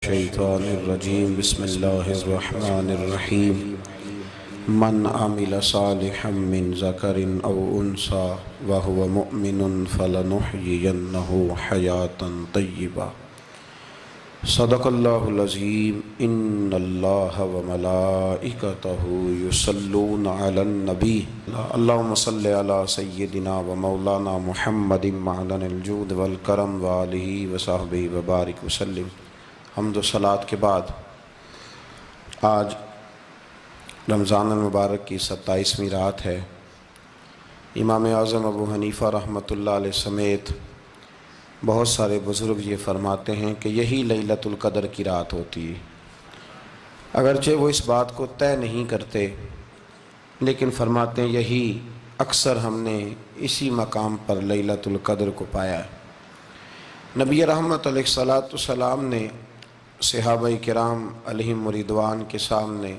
الشیطان الرجیم بسم اللہ الرحمن الرحیم من عمل صالحا من ذکر او انثى وهو مؤمن فلنحيينه حیاتا طیبہ صدق اللہ العظیم ان اللہ وملائکتہ یصلون علی النبی اللہم صلی علی سیدنا ومولانا محمد معدن الجود والکرم وآلہ وصحبہ وبارک وسلم۔ حمد و صلوات کے بعد آج رمضان المبارک کی 27ویں رات ہے۔ امام اعظم ابو حنیفہ رحمۃ اللہ علیہ سمیت بہت سارے بزرگ یہ فرماتے ہیں کہ یہی لیلۃ القدر کی رات ہوتی ہے۔ اگرچہ وہ اس بات کو طے نہیں کرتے لیکن فرماتے ہیں یہی اکثر ہم نے اسی مقام پر لیلۃ القدر کو پایا ہے۔ نبی رحمت علیہ الصلوۃ والسلام نے صحابہ کرام علیہم رضوان کے سامنے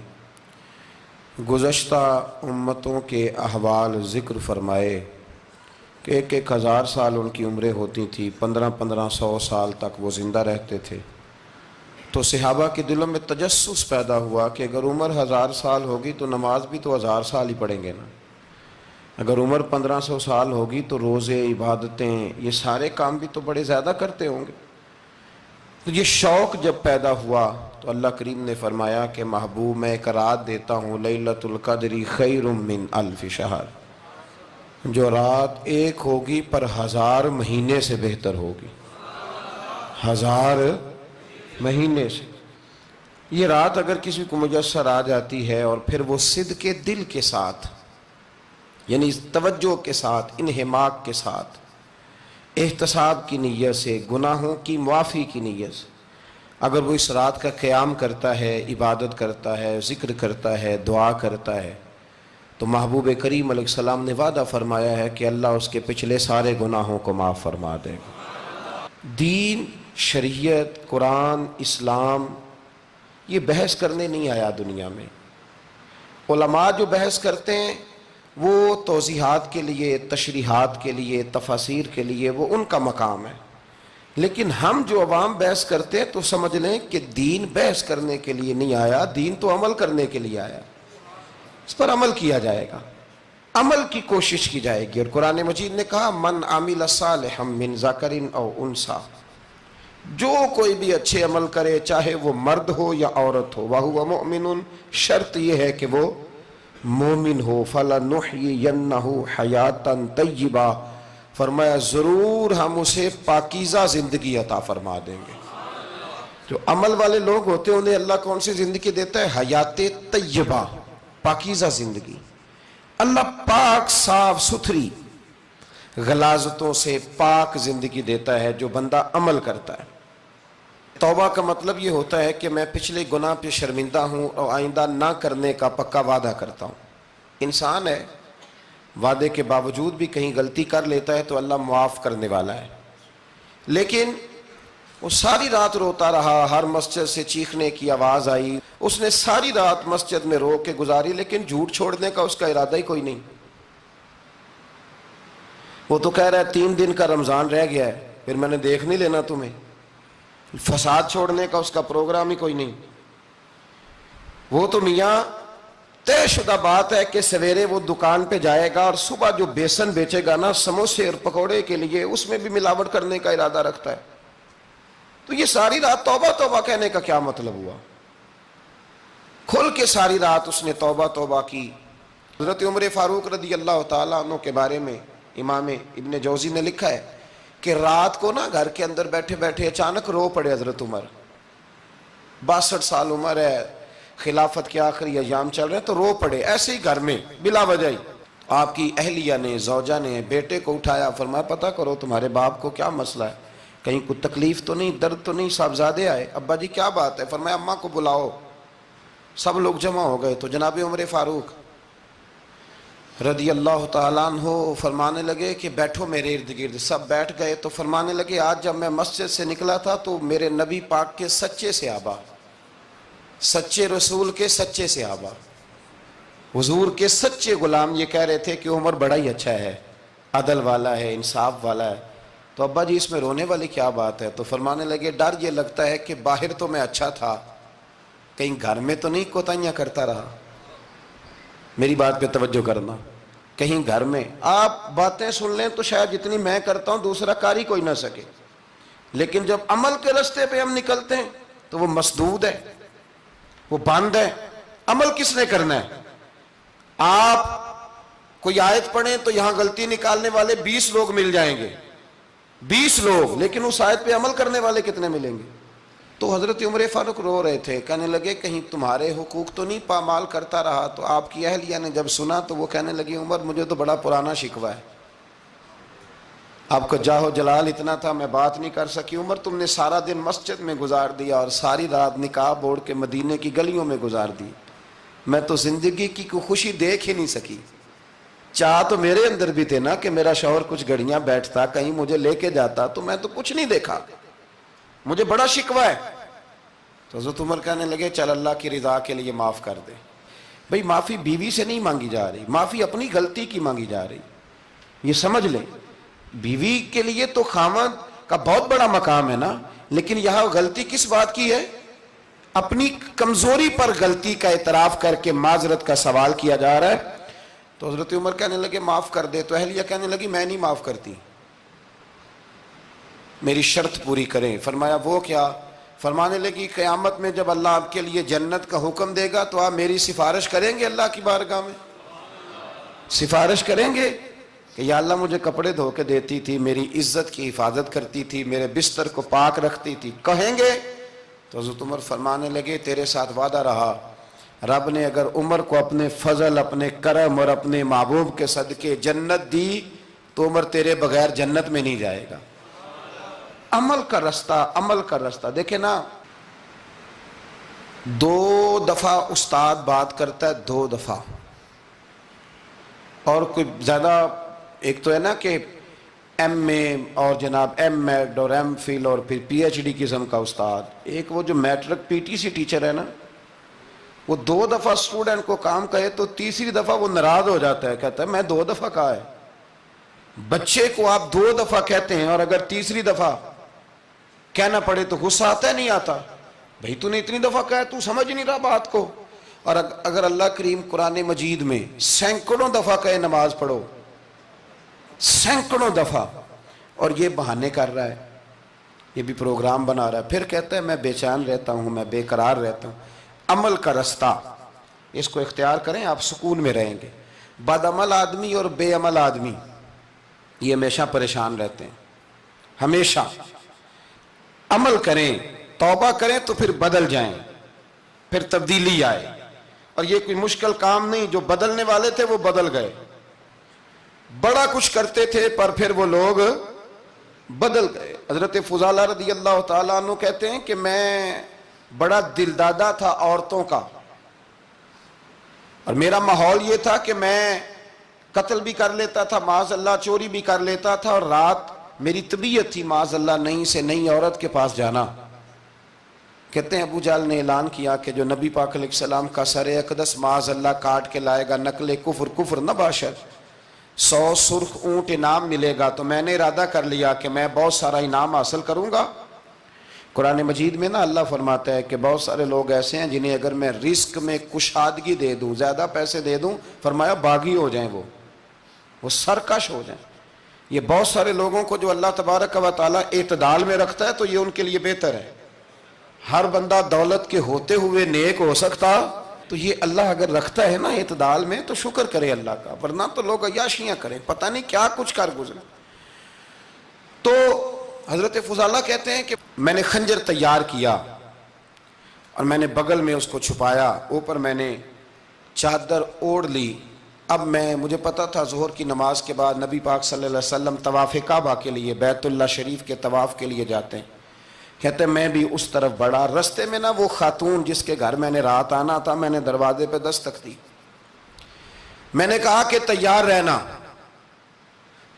گزشتہ امتوں کے احوال ذکر فرمائے کہ 1,000 سال ان کی عمریں ہوتی تھیں، 1500 سال تک وہ زندہ رہتے تھے۔ تو صحابہ کے دلوں میں تجسس پیدا ہوا کہ اگر عمر 1000 سال ہوگی تو نماز بھی تو 1000 سال ہی پڑھیں گے نا، اگر عمر 1500 سال ہوگی تو روزے، عبادتیں، یہ سارے کام بھی تو بڑے زیادہ کرتے ہوں گے۔ تو یہ شوق جب پیدا ہوا تو اللہ کریم نے فرمایا کہ محبوب میں ایک رات دیتا ہوں لیلۃ القدر خیر من الف شہر، جو رات ایک ہوگی پر 1000 مہینے سے بہتر ہوگی، 1000 مہینے سے۔ یہ رات اگر کسی کو میسر آ جاتی ہے اور پھر وہ صدق دل کے ساتھ، یعنی توجہ کے ساتھ، انہماک کے ساتھ، احتساب کی نیت سے، گناہوں کی معافی کی نیت سے اگر وہ اس رات کا قیام کرتا ہے، عبادت کرتا ہے، ذکر کرتا ہے، دعا کرتا ہے، تو محبوب کریم علیہ السلام نے وعدہ فرمایا ہے کہ اللہ اس کے پچھلے سارے گناہوں کو معاف فرما دے گا۔ دین، شریعت، قرآن، اسلام یہ بحث کرنے نہیں آیا دنیا میں۔ علماء جو بحث کرتے ہیں وہ توضیحات کے لیے، تشریحات کے لیے، تفاسیر کے لیے، وہ ان کا مقام ہے، لیکن ہم جو عوام بحث کرتے ہیں تو سمجھ لیں کہ دین بحث کرنے کے لیے نہیں آیا، دین تو عمل کرنے کے لیے آیا، اس پر عمل کیا جائے گا، عمل کی کوشش کی جائے گی۔ اور قرآن مجید نے کہا من عمل صالحا من ذکر او انثی، جو کوئی بھی اچھے عمل کرے چاہے وہ مرد ہو یا عورت ہو، وَهُوَ مُؤْمِنٌ، شرط یہ ہے کہ وہ مومن ہو، فَلَنُحْيِيَنَّهُ حَيَاةً طَيِّبَةً، فرمایا ضرور ہم اسے پاکیزہ زندگی عطا فرما دیں گے۔ جو عمل والے لوگ ہوتے ہیں انہیں اللہ کون سی زندگی دیتا ہے؟ حیات طیبہ، پاکیزہ زندگی۔ اللہ پاک، صاف ستھری، غلاظتوں سے پاک زندگی دیتا ہے جو بندہ عمل کرتا ہے۔ توبہ کا مطلب یہ ہوتا ہے کہ میں پچھلے گناہ پہ شرمندہ ہوں اور آئندہ نہ کرنے کا پکا وعدہ کرتا ہوں۔ انسان ہے، وعدے کے باوجود بھی کہیں غلطی کر لیتا ہے تو اللہ معاف کرنے والا ہے، لیکن وہ ساری رات روتا رہا، ہر مسجد سے چیخنے کی آواز آئی، اس نے ساری رات مسجد میں رو کے گزاری، لیکن جھوٹ چھوڑنے کا اس کا ارادہ ہی کوئی نہیں۔ وہ تو کہہ رہا ہے 3 دن کا رمضان رہ گیا ہے، پھر میں نے دیکھ نہیں لینا تمہیں۔ فساد چھوڑنے کا اس کا پروگرام ہی کوئی نہیں۔ وہ تو میاں طے شدہ بات ہے کہ سویرے وہ دکان پہ جائے گا اور صبح جو بیسن بیچے گا نا سموسے اور پکوڑے کے لیے، اس میں بھی ملاوٹ کرنے کا ارادہ رکھتا ہے۔ تو یہ ساری رات توبہ توبہ کہنے کا کیا مطلب ہوا؟ کھل کے ساری رات اس نے توبہ توبہ کی۔ حضرت عمر فاروق رضی اللہ تعالیٰ عنہ کے بارے میں امام ابن جوزی نے لکھا ہے کہ رات کو نا گھر کے اندر بیٹھے بیٹھے اچانک رو پڑے حضرت عمر، 62 سال عمر ہے، خلافت کے آخری ایام چل رہے ہیں، تو رو پڑے ایسے ہی گھر میں بلا وجہ ہی۔ آپ کی اہلیہ نے، زوجہ نے بیٹے کو اٹھایا، فرمایا پتہ کرو تمہارے باپ کو کیا مسئلہ ہے، کہیں کوئی تکلیف تو نہیں، درد تو نہیں، صاحبزادے آئے؟ ابا جی کیا بات ہے؟ فرمایا اماں کو بلاؤ۔ سب لوگ جمع ہو گئے تو جناب عمر فاروق رضی اللہ تعالیٰ عنہ فرمانے لگے کہ بیٹھو میرے ارد گرد۔ سب بیٹھ گئے تو فرمانے لگے آج جب میں مسجد سے نکلا تھا تو میرے نبی پاک کے سچے صحابہ، سچے رسول کے سچے صحابہ، حضور کے سچے غلام یہ کہہ رہے تھے کہ عمر بڑا ہی اچھا ہے، عدل والا ہے، انصاف والا ہے۔ تو ابا جی اس میں رونے والی کیا بات ہے؟ تو فرمانے لگے ڈر یہ لگتا ہے کہ باہر تو میں اچھا تھا، کہیں گھر میں تو نہیں کوتاہیاں کرتا رہا۔ میری بات پہ توجہ کرنا، کہیں گھر میں آپ باتیں سن لیں تو شاید جتنی میں کرتا ہوں دوسرا کار ہی کوئی نہ سکے، لیکن جب عمل کے راستے پہ ہم نکلتے ہیں تو وہ مسدود ہے، وہ بند ہے۔ عمل کس نے کرنا ہے؟ آپ کوئی آیت پڑھیں تو یہاں غلطی نکالنے والے 20 لوگ مل جائیں گے، 20 لوگ، لیکن اس آیت پہ عمل کرنے والے کتنے ملیں گے؟ تو حضرت عمر فاروق رو رہے تھے، کہنے لگے کہیں تمہارے حقوق تو نہیں پامال کرتا رہا؟ تو آپ کی اہلیہ نے جب سنا تو وہ کہنے لگی عمر مجھے تو بڑا پرانا شکوہ ہے، آپ کا جاہ و جلال اتنا تھا میں بات نہیں کر سکی۔ عمر تم نے سارا دن مسجد میں گزار دیا اور ساری رات نقاب اوڑھ کے مدینے کی گلیوں میں گزار دی، میں تو زندگی کی کوئی خوشی دیکھ ہی نہیں سکی۔ چاہ تو میرے اندر بھی تھے نا کہ میرا شوہر کچھ گھڑیاں بیٹھتا، کہیں مجھے لے کے جاتا، تو میں تو کچھ نہیں دیکھا، مجھے بڑا شکوہ ہے۔ تو حضرت عمر کہنے لگے چل اللہ کی رضا کے لیے معاف کر دے۔ بھئی معافی بیوی سے نہیں مانگی جا رہی، معافی اپنی غلطی کی مانگی جا رہی، یہ سمجھ لیں۔ بیوی کے لیے تو خاوند کا بہت بڑا مقام ہے نا، لیکن یہاں غلطی کس بات کی ہے؟ اپنی کمزوری پر غلطی کا اعتراف کر کے معذرت کا سوال کیا جا رہا ہے۔ تو حضرت عمر کہنے لگے معاف کر دے، تو اہلیہ کہنے لگی میں نہیں معاف کرتی، میری شرط پوری کریں۔ فرمایا وہ کیا؟ فرمانے لگی قیامت میں جب اللہ آپ کے لیے جنت کا حکم دے گا تو آپ میری سفارش کریں گے اللہ کی بارگاہ میں؟ سفارش کریں گے کہ یا اللہ مجھے کپڑے دھو کے دیتی تھی، میری عزت کی حفاظت کرتی تھی، میرے بستر کو پاک رکھتی تھی، کہیں گے؟ تو حضرت عمر فرمانے لگے تیرے ساتھ وعدہ رہا، رب نے اگر عمر کو اپنے فضل، اپنے کرم اور اپنے محبوب کے صدقے جنت دی تو عمر تیرے بغیر جنت میں نہیں جائے گا۔ عمل کا رستہ، عمل کا رستہ دیکھیں نا، 2 دفعہ استاد بات کرتا ہے، 2 دفعہ، اور کوئی زیادہ، ایک تو ہے نا کہ ایم اے اور جناب ایم ایڈ اور ایم فل اور پھر پی ایچ ڈی قسم کا استاد، ایک وہ جو matric P T C teacher ہے نا، وہ 2 دفعہ اسٹوڈنٹ کو کام کہے تو تیسری دفعہ وہ ناراض ہو جاتا ہے، کہتا ہے میں 2 دفعہ کہا ہے۔ بچے کو آپ 2 دفعہ کہتے ہیں اور اگر تیسری دفعہ کہنا پڑے تو غصہ آتا ہے نہیں آتا؟ بھئی تو نے اتنی دفعہ کہا ہے، تو سمجھ نہیں رہا بات کو۔ اور اگر اللہ کریم قرآن مجید میں سینکڑوں دفعہ کہے نماز پڑھو، سینکڑوں دفعہ، اور یہ بہانے کر رہا ہے، یہ بھی پروگرام بنا رہا ہے، پھر کہتا ہے میں بے چین رہتا ہوں، میں بے قرار رہتا ہوں۔ عمل کا رستہ اس کو اختیار کریں، آپ سکون میں رہیں گے۔ بد عمل آدمی اور بے عمل آدمی یہ ہمیشہ پریشان رہتے ہیں، ہمیشہ۔ عمل کریں، توبہ کریں تو پھر بدل جائیں، پھر تبدیلی آئے، اور یہ کوئی مشکل کام نہیں، جو بدلنے والے تھے وہ بدل گئے، بڑا کچھ کرتے تھے پر پھر وہ لوگ بدل گئے۔ حضرت فضالہ رضی اللہ تعالیٰ عنہ کہتے ہیں کہ میں بڑا دلدادہ تھا عورتوں کا، اور میرا ماحول یہ تھا کہ میں قتل بھی کر لیتا تھا، معاذ اللہ چوری بھی کر لیتا تھا، اور رات میری طبیعت تھی معاذ اللہ نئی سے نئی عورت کے پاس جانا۔ کہتے ہیں ابو جہل نے اعلان کیا کہ جو نبی پاک علیہ السلام کا سر اقدس معاذ اللہ کاٹ کے لائے گا، نقل کفر، کفر نہ باشد، 100 سرخ اونٹ انعام ملے گا۔ تو میں نے ارادہ کر لیا کہ میں بہت سارا انعام حاصل کروں گا۔ قرآن مجید میں نا اللہ فرماتا ہے کہ بہت سارے لوگ ایسے ہیں جنہیں اگر میں رزق میں کشادگی دے دوں، زیادہ پیسے دے دوں، فرمایا باغی ہو جائیں، وہ سرکش ہو جائیں۔ یہ بہت سارے لوگوں کو جو اللہ تبارک و تعالیٰ اعتدال میں رکھتا ہے تو یہ ان کے لیے بہتر ہے۔ ہر بندہ دولت کے ہوتے ہوئے نیک ہو سکتا، تو یہ اللہ اگر رکھتا ہے نا اعتدال میں تو شکر کرے اللہ کا، ورنہ تو لوگ عیاشیاں کریں، پتہ نہیں کیا کچھ کر گزرے۔ تو حضرت فضالہ کہتے ہیں کہ میں نے خنجر تیار کیا اور میں نے بغل میں اس کو چھپایا، اوپر میں نے چادر اوڑھ لی۔ اب مجھے پتا تھا ظہر کی نماز کے بعد نبی پاک صلی اللہ علیہ وسلم طواف کعبہ کے لیے، بیت اللہ شریف کے طواف کے لیے جاتے ہیں۔ کہتے ہیں میں بھی اس طرف بڑھا، رستے میں نا وہ خاتون جس کے گھر میں نے رات آنا تھا، میں نے دروازے پہ دستک دی، میں نے کہا کہ تیار رہنا،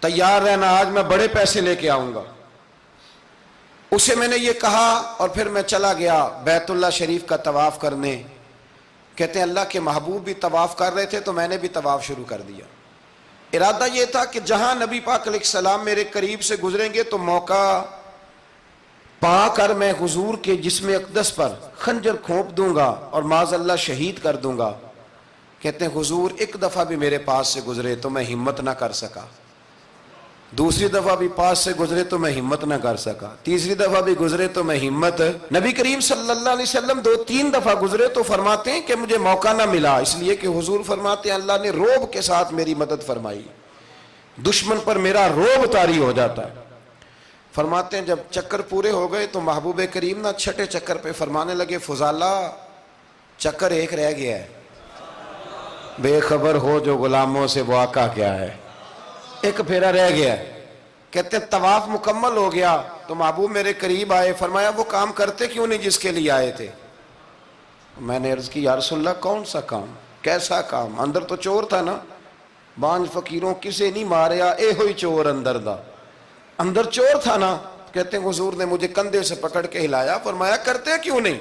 تیار رہنا، آج میں بڑے پیسے لے کے آؤں گا۔ اسے میں نے یہ کہا اور پھر میں چلا گیا بیت اللہ شریف کا طواف کرنے۔ کہتے ہیں اللہ کے محبوب بھی طواف کر رہے تھے تو میں نے بھی طواف شروع کر دیا۔ ارادہ یہ تھا کہ جہاں نبی پاک علیہ السلام میرے قریب سے گزریں گے تو موقع پا کر میں حضور کے جسم اقدس پر خنجر کھونپ دوں گا اور معاذ اللہ شہید کر دوں گا۔ کہتے ہیں حضور ایک دفعہ بھی میرے پاس سے گزرے تو میں ہمت نہ کر سکا، دوسری دفعہ بھی پاس سے گزرے تو میں ہمت نہ کر سکا، تیسری دفعہ بھی گزرے تو میں ہمت۔ نبی کریم صلی اللہ علیہ وسلم 2-3 دفعہ گزرے تو فرماتے ہیں کہ مجھے موقع نہ ملا، اس لیے کہ حضور فرماتے ہیں اللہ نے روب کے ساتھ میری مدد فرمائی، دشمن پر میرا روب طاری ہو جاتا ہے۔ فرماتے ہیں جب چکر پورے ہو گئے تو محبوب کریم نہ چھٹے چکر پہ فرمانے لگے فضالہ چکر ایک رہ گیا ہے، بے خبر ہو جو غلاموں سے وہ آقا کیا ہے، ایک پھیرا رہ گیا ہے۔ کہتے ہیں طواف مکمل ہو گیا تو محبوب میرے قریب آئے، فرمایا وہ کام کرتے کیوں نہیں جس کے لیے آئے تھے؟ میں نے عرض کی یا رسول اللہ کون سا کام، کیسا کام؟ اندر تو چور تھا نا، بانج فقیروں کسے نہیں ماریا اے ہوئی چور اندر دا، اندر چور تھا نا۔ کہتے ہیں حضور نے مجھے کندھے سے پکڑ کے ہلایا، فرمایا کرتے کیوں نہیں؟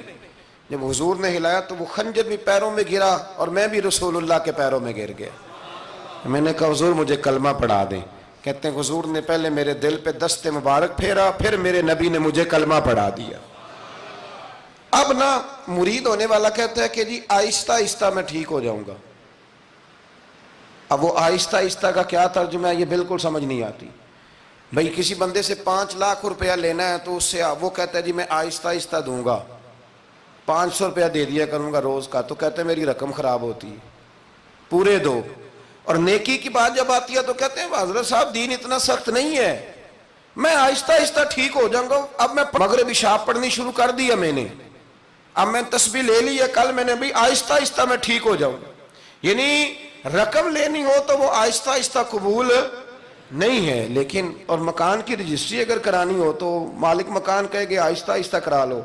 جب حضور نے ہلایا تو وہ خنجر بھی پیروں میں گرا اور میں بھی رسول اللہ کے پیروں میں گر گیا۔ میں نے کہا حضور مجھے کلمہ پڑھا دیں۔ کہتے ہیں حضور نے پہلے میرے دل پہ دست مبارک پھیرا، پھر میرے نبی نے مجھے کلمہ پڑھا دیا۔ اب نہ مرید ہونے والا کہتا ہے کہ جی آہستہ آہستہ میں ٹھیک ہو جاؤں گا، اب وہ آہستہ آہستہ کا کیا ترجمہ ہے یہ بالکل سمجھ نہیں آتی۔ بھئی کسی بندے سے 5 لاکھ روپیہ لینا ہے تو اس سے وہ کہتا ہے جی میں آہستہ آہستہ دوں گا، 500 روپیہ دے دیا کروں گا روز کا، تو کہتے ہیں میری رقم خراب ہوتی ہے، پورے دو۔ اور نیکی کی بات جب آتی ہے تو کہتے ہیں حضرت صاحب دین اتنا سخت نہیں ہے، میں آہستہ آہستہ ٹھیک ہو جاؤں گا۔ اب میں مغرب عشاء پڑھنی شروع کر دیا میں نے، اب میں تسبیح لے لی ہے، کل میں نے بھی آہستہ آہستہ میں ٹھیک ہو جاؤں گا۔ یعنی رقم لینی ہو تو وہ آہستہ آہستہ قبول نہیں ہے، لیکن اور مکان کی رجسٹری اگر کرانی ہو تو مالک مکان کہے گے آہستہ آہستہ کرا لو،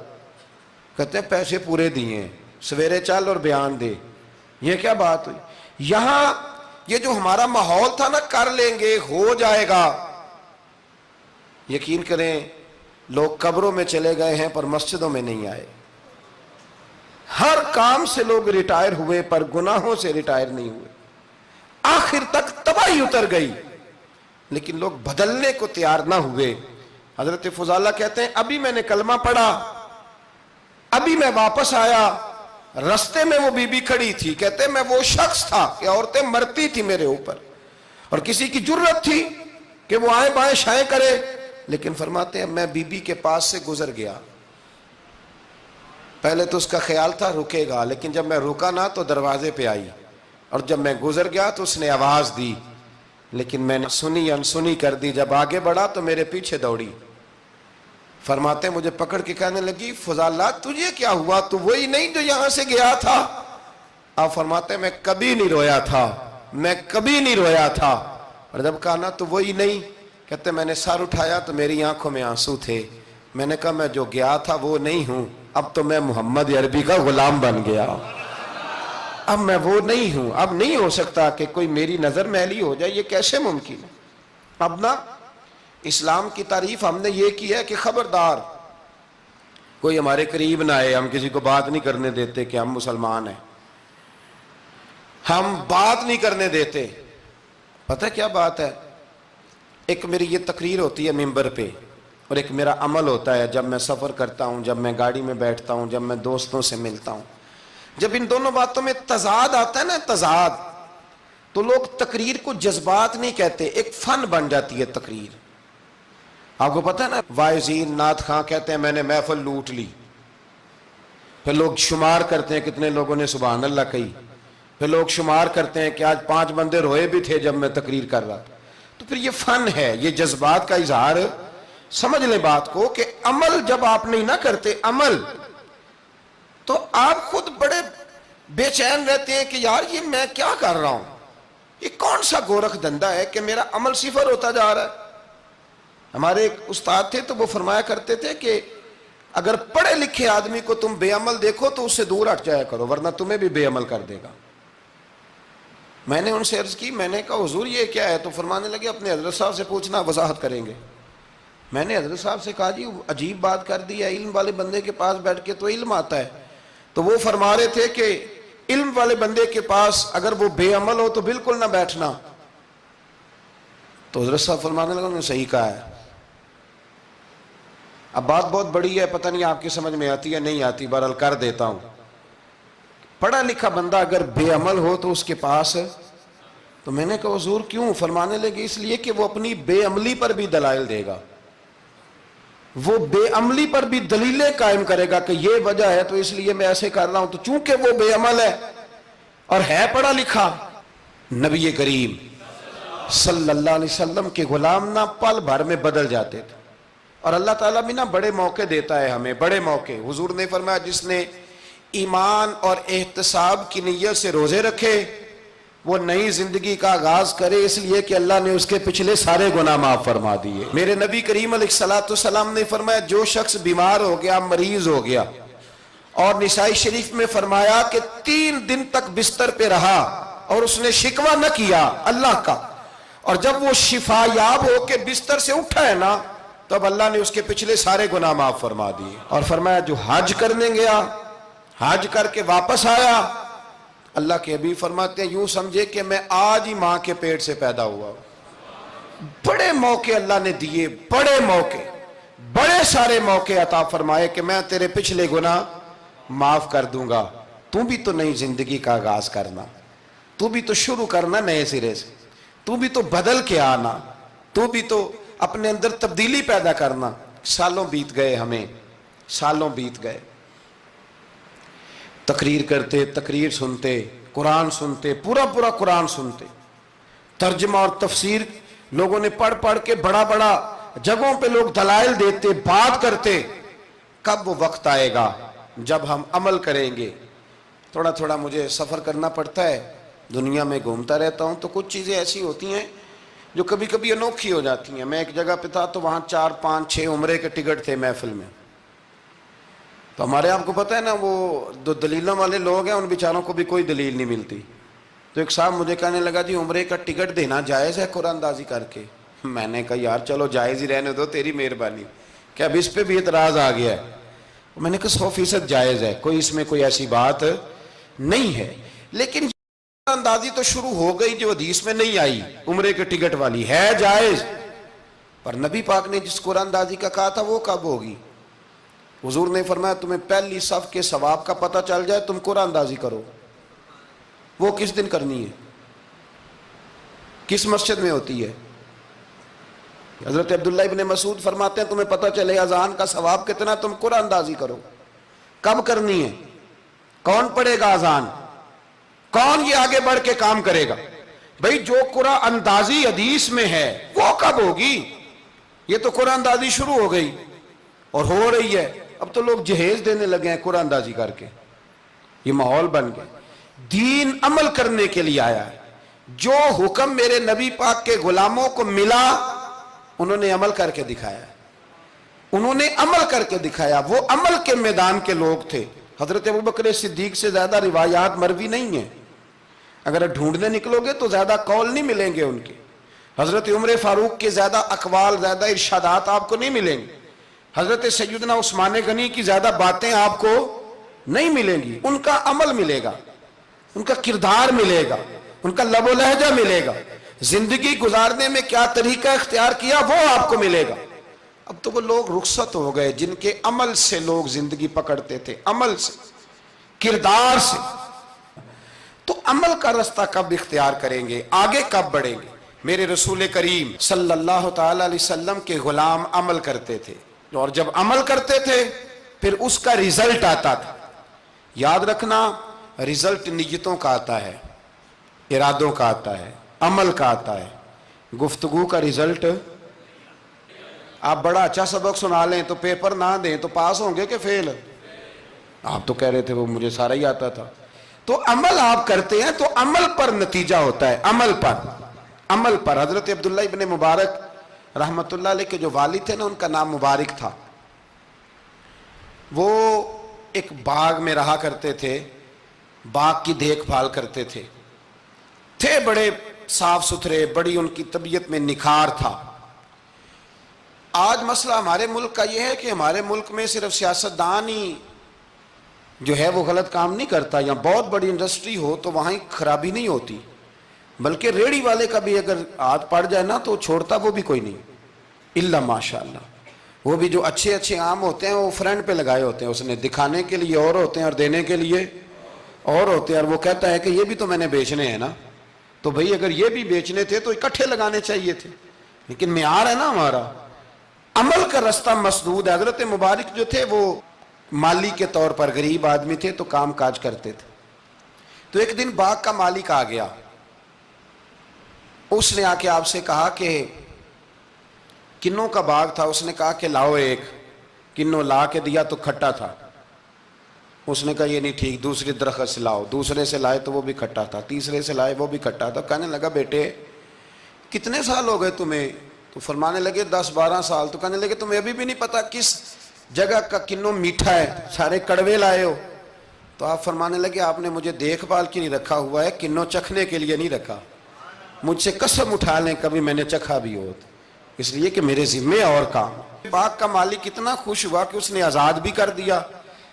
کہتے ہیں پیسے پورے دیے، سویرے چل اور بیان دے، یہ کیا بات ہوئی؟ یہاں یہ جو ہمارا ماحول تھا نا کر لیں گے ہو جائے گا، یقین کریں لوگ قبروں میں چلے گئے ہیں پر مسجدوں میں نہیں آئے، ہر کام سے لوگ ریٹائر ہوئے پر گناہوں سے ریٹائر نہیں ہوئے، آخر تک تباہی اتر گئی لیکن لوگ بدلنے کو تیار نہ ہوئے۔ حضرت فضالہ کہتے ہیں ابھی میں نے کلمہ پڑھا، ابھی میں واپس آیا، رستے میں وہ بی بی کھڑی تھی، کہتے ہیں میں وہ شخص تھا کہ عورتیں مرتی تھی میرے اوپر اور کسی کی جرت تھی کہ وہ آئیں بائیں شائیں کرے، لیکن فرماتے ہیں میں بی بی کے پاس سے گزر گیا، پہلے تو اس کا خیال تھا رکے گا، لیکن جب میں رکا نہ تو دروازے پہ آئی، اور جب میں گزر گیا تو اس نے آواز دی، لیکن میں نے سنی انسنی کر دی، جب آگے بڑھا تو میرے پیچھے دوڑی۔ فرماتے ہیں مجھے پکڑ کے کہنے لگی فضالہ تجھے کیا ہوا، تو وہی نہیں جو یہاں سے گیا تھا؟ آپ فرماتے ہیں میں کبھی نہیں رویا تھا، میں کبھی نہیں رویا تھا، اور جب کہا نا تو وہی نہیں، کہتے میں نے سر اٹھایا تو میری آنکھوں میں آنسو تھے، میں نے کہا میں جو گیا تھا وہ نہیں ہوں، اب تو میں محمد عربی کا غلام بن گیا، اب میں وہ نہیں ہوں، اب نہیں ہو سکتا کہ کوئی میری نظر میلی ہو جائے، یہ کیسے ممکن ہے؟ اب نا اسلام کی تعریف ہم نے یہ کی ہے کہ خبردار کوئی ہمارے قریب نہ آئے، ہم کسی کو بات نہیں کرنے دیتے کہ ہم مسلمان ہیں، ہم بات نہیں کرنے دیتے۔ پتہ کیا بات ہے، ایک میری یہ تقریر ہوتی ہے ممبر پہ اور ایک میرا عمل ہوتا ہے جب میں سفر کرتا ہوں، جب میں گاڑی میں بیٹھتا ہوں، جب میں دوستوں سے ملتا ہوں، جب ان دونوں باتوں میں تضاد آتا ہے نا، تضاد، تو لوگ تقریر کو جذبات نہیں کہتے، ایک فن بن جاتی ہے تقریر۔ آپ کو پتہ ہے نا وائزین نعت خواں کہتے ہیں میں نے محفل لوٹ لی، پھر لوگ شمار کرتے ہیں کتنے لوگوں نے سبحان اللہ کہی، پھر لوگ شمار کرتے ہیں کہ آج 5 بندے روئے بھی تھے جب میں تقریر کر رہا تھا، تو پھر یہ فن ہے، یہ جذبات کا اظہار۔ سمجھ لیں بات کو کہ عمل جب آپ نہیں نہ کرتے عمل، تو آپ خود بڑے بے چین رہتے ہیں کہ یار یہ میں کیا کر رہا ہوں، یہ کون سا گورکھ دھندا ہے کہ میرا عمل صفر ہوتا جا رہا ہے۔ ہمارے ایک استاد تھے تو وہ فرمایا کرتے تھے کہ اگر پڑھے لکھے آدمی کو تم بے عمل دیکھو تو اس سے دور ہٹ جایا کرو ورنہ تمہیں بھی بے عمل کر دے گا۔ میں نے ان سے عرض کی، میں نے کہا حضور یہ کیا ہے؟ تو فرمانے لگے اپنے حضرت صاحب سے پوچھنا، وضاحت کریں گے۔ میں نے حضرت صاحب سے کہا جی عجیب بات کر دی ہے، علم والے بندے کے پاس بیٹھ کے تو علم آتا ہے، تو وہ فرما رہے تھے کہ علم والے بندے کے پاس اگر وہ بے عمل ہو تو بالکل نہ بیٹھنا، تو حضرت صاحب فرمانے لگا انہوں نے صحیح کہا ہے. اب بات بہت بڑی ہے، پتہ نہیں آپ کی سمجھ میں آتی ہے نہیں آتی، بہرحال کر دیتا ہوں. پڑھا لکھا بندہ اگر بے عمل ہو تو اس کے پاس، تو میں نے کہا حضور کیوں؟ فرمانے لگے اس لیے کہ وہ اپنی بے عملی پر بھی دلائل دے گا، وہ بے عملی پر بھی دلیلیں قائم کرے گا کہ یہ وجہ ہے تو اس لیے میں ایسے کر رہا ہوں. تو چونکہ وہ بے عمل ہے اور ہے پڑھا لکھا، نبی کریم صلی اللہ علیہ وسلم کے غلام نہ پل بھر میں بدل جاتے تھے. اور اللہ تعالیٰ بھی نا بڑے موقع دیتا ہے ہمیں، بڑے موقع. حضور نے فرمایا جس نے ایمان اور احتساب کی نیت سے روزے رکھے وہ نئی زندگی کا آغاز کرے، اس لیے کہ اللہ نے اس کے پچھلے سارے گناہ معاف فرما دیے. میرے نبی کریم علیہ الصلوۃ والسلام نے فرمایا جو شخص بیمار ہو گیا، مریض ہو گیا، اور نسائی شریف میں فرمایا کہ 3 دن تک بستر پہ رہا اور اس نے شکوہ نہ کیا اللہ کا، اور جب وہ شفا یاب ہو کے بستر سے اٹھا ہے نا، تب اللہ نے اس کے پچھلے سارے گناہ معاف فرما دیے. اور فرمایا جو حج کرنے گیا، حج کر کے واپس آیا، اللہ کے حبیب فرماتے ہیں یوں سمجھے کہ میں آج ہی ماں کے پیٹ سے پیدا ہوا. بڑے موقع اللہ نے دیے، بڑے موقع، بڑے سارے موقع عطا فرمائے کہ میں تیرے پچھلے گناہ معاف کر دوں گا. تو بھی تو نئی زندگی کا آغاز کرنا، تو بھی تو شروع کرنا نئے سرے سے، تو بھی تو بدل کے آنا، تو بھی تو اپنے اندر تبدیلی پیدا کرنا. سالوں بیت گئے، ہمیں سالوں بیت گئے، تقریر کرتے، تقریر سنتے، قرآن سنتے، پورا پورا قرآن سنتے، ترجمہ اور تفسیر لوگوں نے پڑھ پڑھ کے بڑا بڑا جگہوں پہ لوگ دلائل دیتے، بات کرتے. کب وہ وقت آئے گا جب ہم عمل کریں گے؟ تھوڑا تھوڑا مجھے سفر کرنا پڑتا ہے، دنیا میں گھومتا رہتا ہوں، تو کچھ چیزیں ایسی ہوتی ہیں جو کبھی کبھی انوکھی ہو جاتی ہیں. میں ایک جگہ پہ تھا تو وہاں 4 5 6 عمرے کے ٹکٹ تھے محفل میں. تو ہمارے آپ کو پتہ ہے نا وہ جو دلیلوں والے لوگ ہیں ان بیچاروں کو بھی کوئی دلیل نہیں ملتی. تو ایک صاحب مجھے کہنے لگا جی عمرے کا ٹکٹ دینا جائز ہے قرآن اندازی کر کے؟ میں نے کہا یار چلو جائز ہی رہنے دو، تیری مہربانی، کہ اب اس پہ بھی اعتراض آ گیا ہے. میں نے کہا 100% جائز ہے، کوئی اس میں کوئی ایسی بات نہیں ہے. لیکن اندازی تو شروع ہو گئی جو حدیث میں نہیں آئی، عمرے کے ٹکٹ والی ہے جائز، پر نبی پاک نے جس قرآن اندازی کا کہا تھا وہ کب ہوگی؟ حضور نے فرمایا تمہیں پہلی صف کے ثواب کا پتہ چل جائے تم قرآن اندازی کرو. وہ کس دن کرنی ہے؟ کس مسجد میں ہوتی ہے؟ حضرت عبداللہ ابن مسعود فرماتے ہیں تمہیں پتہ چلے اذان کا ثواب کتنا، تم قرآن اندازی کرو. کب کرنی ہے؟ کون پڑھے گا اذان؟ کون یہ آگے بڑھ کے کام کرے گا؟ بھئی جو قرآن اندازی حدیث میں ہے وہ کب ہوگی؟ یہ تو قرآن اندازی شروع ہو گئی اور ہو رہی ہے. اب تو لوگ جہیز دینے لگے ہیں قرآن اندازی کر کے، یہ ماحول بن گیا. دین عمل کرنے کے لیے آیا ہے. جو حکم میرے نبی پاک کے غلاموں کو ملا انہوں نے عمل کر کے دکھایا، انہوں نے عمل کر کے دکھایا. وہ عمل کے میدان کے لوگ تھے. حضرت ابوبکر صدیق سے زیادہ روایات مروی نہیں ہیں، اگر ڈھونڈنے نکلو گے تو زیادہ قول نہیں ملیں گے ان کے. حضرت عمر فاروق کے زیادہ اقوال، زیادہ ارشادات آپ کو نہیں ملیں گے. حضرت سیدنا عثمان غنی کی زیادہ باتیں آپ کو نہیں ملیں گی. ان کا عمل ملے گا، ان کا کردار ملے گا، ان کا لب و لہجہ ملے گا، زندگی گزارنے میں کیا طریقہ اختیار کیا وہ آپ کو ملے گا. اب تو وہ لوگ رخصت ہو گئے جن کے عمل سے لوگ زندگی پکڑتے تھے، عمل سے، کردار سے. تو عمل کا رستہ کب اختیار کریں گے؟ آگے کب بڑھیں گے؟ میرے رسول کریم صلی اللہ تعالی علیہ وسلم کے غلام عمل کرتے تھے، اور جب عمل کرتے تھے پھر اس کا رزلٹ آتا تھا. یاد رکھنا رزلٹ نیتوں کا آتا ہے، ارادوں کا آتا ہے، عمل کا آتا ہے. گفتگو کا رزلٹ، آپ بڑا اچھا سبق سنا لیں تو پیپر نہ دیں تو پاس ہوں گے کہ فیل؟ آپ تو کہہ رہے تھے وہ مجھے سارا ہی آتا تھا. تو عمل آپ کرتے ہیں تو عمل پر نتیجہ ہوتا ہے، عمل پر، عمل پر. حضرت عبداللہ ابن مبارک رحمت اللہ علیہ کے جو والد تھے نا ان کا نام مبارک تھا. وہ ایک باغ میں رہا کرتے تھے، باغ کی دیکھ بھال کرتے تھے بڑے صاف ستھرے، بڑی ان کی طبیعت میں نکھار تھا. آج مسئلہ ہمارے ملک کا یہ ہے کہ ہمارے ملک میں صرف سیاستدان ہی جو ہے وہ غلط کام نہیں کرتا. یا بہت بڑی انڈسٹری ہو تو وہاں خرابی نہیں ہوتی، بلکہ ریڑھی والے کا بھی اگر ہاتھ پڑ جائے نا تو چھوڑتا وہ بھی کوئی نہیں، الا ماشاء اللہ۔ وہ بھی جو اچھے اچھے آم ہوتے ہیں وہ فرنٹ پہ لگائے ہوتے ہیں، اس نے دکھانے کے لیے اور ہوتے ہیں اور دینے کے لیے اور ہوتے ہیں، اور وہ کہتا ہے کہ یہ بھی تو میں نے بیچنے ہیں نا، تو بھئی اگر یہ بھی بیچنے تھے تو اکٹھے لگانے چاہیے تھے، لیکن معیار ہے نا ہمارا، عمل کا رستہ مسدود ہے۔ حضرت مبارک جو تھے وہ مالی کے طور پر غریب آدمی تھے تو کام کاج کرتے تھے۔ تو ایک دن باغ کا مالک آ گیا، اس نے آ کے آپ سے کہا کہ کنوں کا باغ تھا، اس نے کہا کہ لاؤ ایک، کنوں لا کے دیا تو کھٹا تھا، اس نے کہا یہ نہیں ٹھیک، دوسری درخت سے لاؤ، دوسرے سے لائے تو وہ بھی کھٹا تھا، تیسرے سے لائے وہ بھی کھٹا تھا۔ کہنے لگا بیٹے کتنے سال ہو گئے تمہیں؟ تو فرمانے لگے 10-12 سال۔ تو کہنے لگے تمہیں ابھی بھی نہیں پتا کس جگہ کا کنوں میٹھا ہے، سارے کڑوے لائے ہو؟ تو آپ فرمانے لگے آپ نے مجھے دیکھ بھال کے نہیں رکھا ہوا ہے، کنوں چکھنے کے لیے نہیں رکھا، مجھ سے قسم اٹھا لیں کبھی میں نے چکھا بھی ہو، اس لیے کہ میرے ذمے اور کام۔ باغ کا مالک اتنا خوش ہوا کہ اس نے آزاد بھی کر دیا،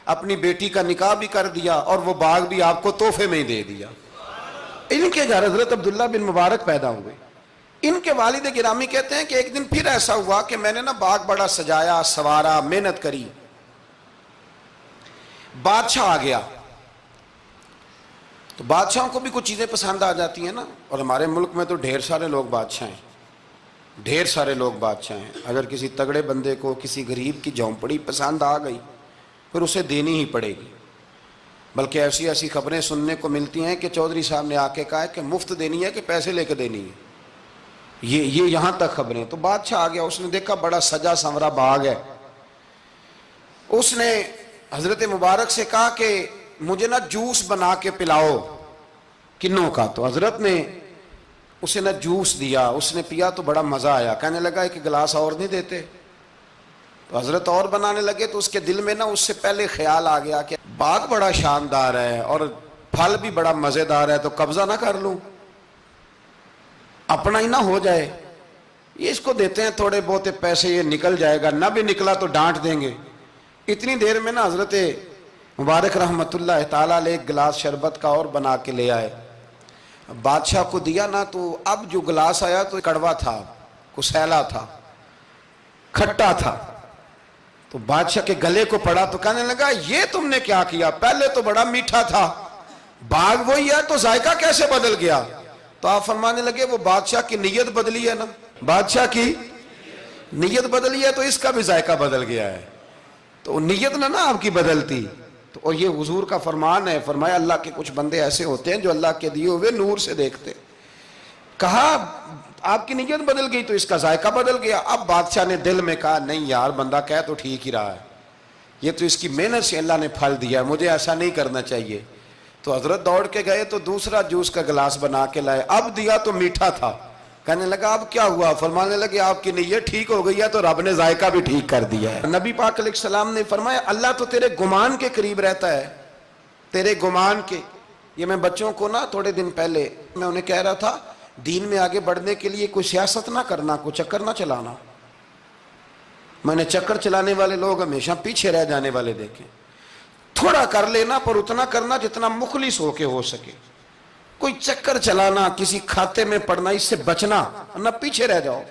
اپنی بیٹی کا نکاح بھی کر دیا، اور وہ باغ بھی آپ کو تحفے میں ہی دے دیا۔ ان کے گھر حضرت عبداللہ بن مبارک پیدا ہوئے۔ ان کے والد گرامی کہتے ہیں کہ ایک دن پھر ایسا ہوا کہ میں نے نا باغ بڑا سجایا، سوارا، محنت کری، بادشاہ آ گیا۔ تو بادشاہوں کو بھی کچھ چیزیں پسند آ جاتی ہیں نا، اور ہمارے ملک میں تو ڈھیر سارے لوگ بادشاہ ہیں، ڈھیر سارے لوگ بادشاہ ہیں۔ اگر کسی تگڑے بندے کو کسی غریب کی جھونپڑی پسند آ گئی پھر اسے دینی ہی پڑے گی، بلکہ ایسی ایسی خبریں سننے کو ملتی ہیں کہ چودھری صاحب نے آ کے کہا ہے کہ مفت دینی ہے کہ پیسے لے کے دینی ہے، یہ یہاں تک خبریں۔ تو بادشاہ آ گیا، اس نے دیکھا بڑا سجا سنورا باغ ہے، اس نے حضرت مبارک سے کہا کہ مجھے نا جوس بنا کے پلاؤ کنوں کا۔ تو حضرت نے اسے نا جوس دیا، اس نے پیا تو بڑا مزہ آیا، کہنے لگا ایک گلاس اور نہیں دیتے؟ تو حضرت اور بنانے لگے، تو اس کے دل میں نا اس سے پہلے خیال آ گیا کہ باغ بڑا شاندار ہے اور پھل بھی بڑا مزیدار ہے، تو قبضہ نہ کر لوں، اپنا ہی نہ ہو جائے، یہ اس کو دیتے ہیں تھوڑے بہت پیسے، یہ نکل جائے گا، نہ بھی نکلا تو ڈانٹ دیں گے۔ اتنی دیر میں نا حضرت مبارک رحمت اللہ تعالیٰ علیہ ایک گلاس شربت کا اور بنا کے لے آئے، بادشاہ کو دیا نا، تو اب جو گلاس آیا تو کڑوا تھا، کسیلا تھا، کھٹا تھا۔ تو بادشاہ کے گلے کو پڑا تو کہنے لگا یہ تم نے کیا کیا؟ پہلے تو بڑا میٹھا تھا، باغ وہی ہے تو ذائقہ کیسے بدل گیا؟ تو آپ فرمانے لگے وہ بادشاہ کی نیت بدلی ہے نا، بادشاہ کی نیت بدلی ہے تو اس کا بھی ذائقہ بدل گیا ہے، تو نیت نہ آپ کی بدلتی۔ تو اور یہ حضور کا فرمان ہے، فرمایا اللہ کے کچھ بندے ایسے ہوتے ہیں جو اللہ کے دیے ہوئے نور سے دیکھتے۔ کہا آپ کی نیت بدل گئی تو اس کا ذائقہ بدل گیا۔ اب بادشاہ نے دل میں کہا نہیں یار بندہ کہہ تو ٹھیک ہی رہا ہے، یہ تو اس کی محنت سے اللہ نے پھل دیا ہے، مجھے ایسا نہیں کرنا چاہیے۔ تو حضرت دوڑ کے گئے تو دوسرا جوس کا گلاس بنا کے لائے، اب دیا تو میٹھا تھا، کہنے لگا اب کیا ہوا؟ فرمانے لگے آپ کی نیت ٹھیک ہو گئی ہے تو رب نے ذائقہ بھی ٹھیک کر دیا ہے۔ نبی پاک علیہ السلام نے فرمایا اللہ تو تیرے گمان کے قریب رہتا ہے، تیرے گمان کے۔ یہ میں بچوں کو نا تھوڑے دن پہلے میں انہیں کہہ رہا تھا دین میں آگے بڑھنے کے لیے کوئی سیاست نہ کرنا، کوئی چکر نہ چلانا۔ میں نے چکر چلانے والے لوگ ہمیشہ پیچھے رہ جانے والے دیکھے، تھوڑا کر لینا پر اتنا کرنا جتنا مخلص ہو کے ہو سکے۔ کوئی چکر چلانا، کسی کھاتے میں پڑنا، اس سے بچنا، نہ پیچھے رہ جاؤ۔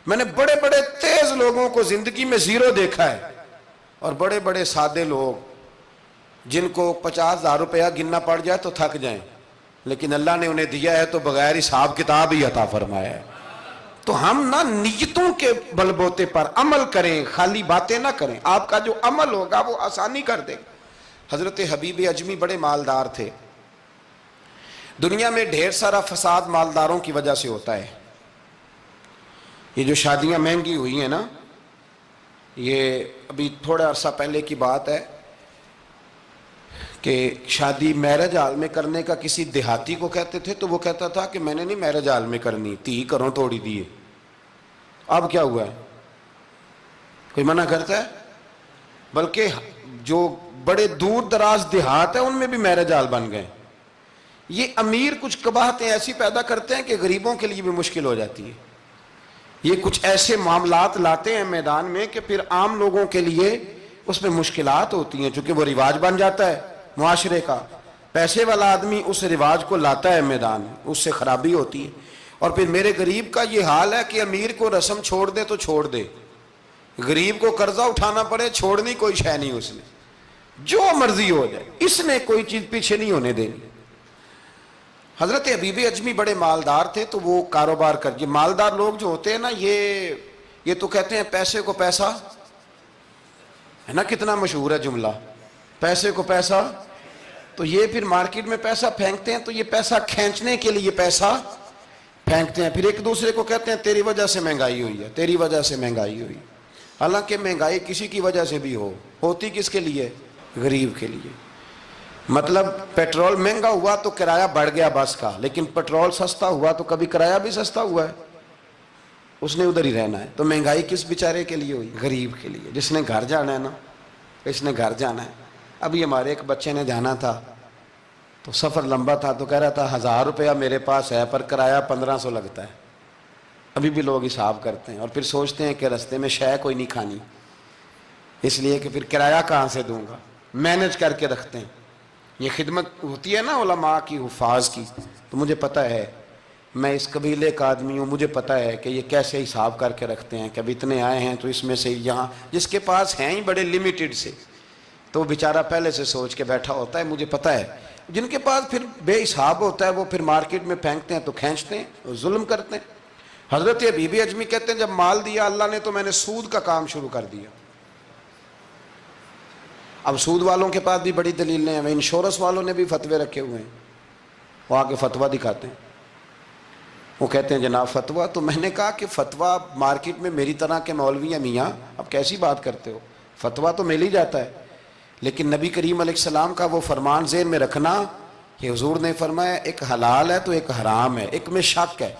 میں نے بڑے بڑے تیز لوگوں کو زندگی میں زیرو دیکھا ہے، اور بڑے بڑے سادے لوگ جن کو 50,000 روپیہ گننا پڑ جائے تو تھک جائیں، لیکن اللہ نے انہیں دیا ہے تو بغیر حساب کتاب ہی عطا فرمایا ہے۔ تو ہم نہ نیتوں کے بل بوتے پر عمل کریں، خالی باتیں نہ کریں، آپ کا جو عمل ہوگا وہ آسانی کر دے۔ حضرت حبیب اجمی بڑے مالدار تھے، دنیا میں ڈھیر سارا فساد مالداروں کی وجہ سے ہوتا ہے۔ یہ جو شادیاں مہنگی ہوئی ہیں نا، یہ ابھی تھوڑا عرصہ پہلے کی بات ہے کہ شادی میرج ہال میں کرنے کا کسی دیہاتی کو کہتے تھے تو وہ کہتا تھا کہ میں نے نہیں میرج ہال میں کرنی، تی کروں توڑی دیے۔ اب کیا ہوا ہے؟ کوئی منع کرتا ہے؟ بلکہ جو بڑے دور دراز دیہات ہیں ان میں بھی میرج ہال بن گئے۔ یہ امیر کچھ قباحتیں ایسی پیدا کرتے ہیں کہ غریبوں کے لیے بھی مشکل ہو جاتی ہے۔ یہ کچھ ایسے معاملات لاتے ہیں میدان میں کہ پھر عام لوگوں کے لیے اس میں مشکلات ہوتی ہیں، چونکہ وہ رواج بن جاتا ہے معاشرے کا۔ پیسے والا آدمی اس رواج کو لاتا ہے میدان میں، اس سے خرابی ہوتی ہے۔ اور پھر میرے غریب کا یہ حال ہے کہ امیر کو رسم چھوڑ دے تو چھوڑ دے، غریب کو قرضہ اٹھانا پڑے چھوڑنی کوئی شے نہیں، اس نے جو مرضی ہو جائے، اس نے کوئی چیز پیچھے نہیں ہونے دینی۔ حضرت حبیب اجمی بڑے مالدار تھے، تو وہ کاروبار یہ مالدار لوگ جو ہوتے ہیں نا، یہ تو کہتے ہیں پیسے کو پیسہ ہے نا، کتنا مشہور ہے جملہ، پیسے کو پیسہ۔ تو یہ پھر مارکیٹ میں پیسہ پھینکتے ہیں، تو یہ پیسہ کھینچنے کے لیے پیسہ پھینکتے ہیں، پھر ایک دوسرے کو کہتے ہیں تیری وجہ سے مہنگائی ہوئی ہے، تیری وجہ سے مہنگائی ہوئی۔ حالانکہ مہنگائی کسی کی وجہ سے بھی ہوتی کس کے لیے؟ غریب کے لیے۔ مطلب پیٹرول مہنگا ہوا تو کرایہ بڑھ گیا بس کا، لیکن پیٹرول سستا ہوا تو کبھی کرایہ بھی سستا ہوا ہے، اس نے ادھر ہی رہنا ہے۔ تو مہنگائی کس بیچارے کے لیے ہوئی؟ غریب کے لیے، جس نے گھر جانا ہے نا، اس نے گھر جانا ہے۔ ابھی ہمارے ایک بچے نے جانا تھا، تو سفر لمبا تھا، تو کہہ رہا تھا 1000 روپیہ میرے پاس ہے پر کرایہ 1500 لگتا ہے۔ ابھی بھی لوگ حساب کرتے ہیں اور پھر سوچتے ہیں کہ رستے میں شے کوئی نہیں کھانی، اس لیے کہ پھر کرایہ کہاں سے دوں گا، مینج کر کے رکھتے ہیں۔ یہ خدمت ہوتی ہے نا علماء کی، حفاظ کی۔ تو مجھے پتہ ہے، میں اس قبیلے کا آدمی ہوں، مجھے پتہ ہے کہ یہ کیسے حساب کر کے رکھتے ہیں کہ اب اتنے آئے ہیں تو اس میں سے یہاں جس کے پاس ہیں ہی بڑے لمیٹڈ سے، تو وہ بیچارہ پہلے سے سوچ کے بیٹھا ہوتا ہے۔ مجھے پتہ ہے جن کے پاس پھر بے حساب ہوتا ہے، وہ پھر مارکیٹ میں پھینکتے ہیں تو کھینچتے ہیں، ظلم کرتے ہیں۔ حضرت حبیب اجمی کہتے ہیں جب مال دیا اللہ نے تو میں نے سود کا کام شروع کر دیا۔ اب سود والوں کے پاس بھی بڑی دلیلیں ہیں، انشورنس والوں نے بھی فتوے رکھے ہوئے ہیں، وہ آگے فتویٰ دکھاتے ہیں، وہ کہتے ہیں جناب فتویٰ۔ تو میں نے کہا کہ فتویٰ مارکیٹ میں میری طرح کے مولوی ہیں میاں، اب کیسی بات کرتے ہو، فتویٰ تو مل ہی جاتا ہے، لیکن نبی کریم علیہ السلام کا وہ فرمان ذہن میں رکھنا کہ حضور نے فرمایا ایک حلال ہے تو ایک حرام ہے، ایک میں شک ہے۔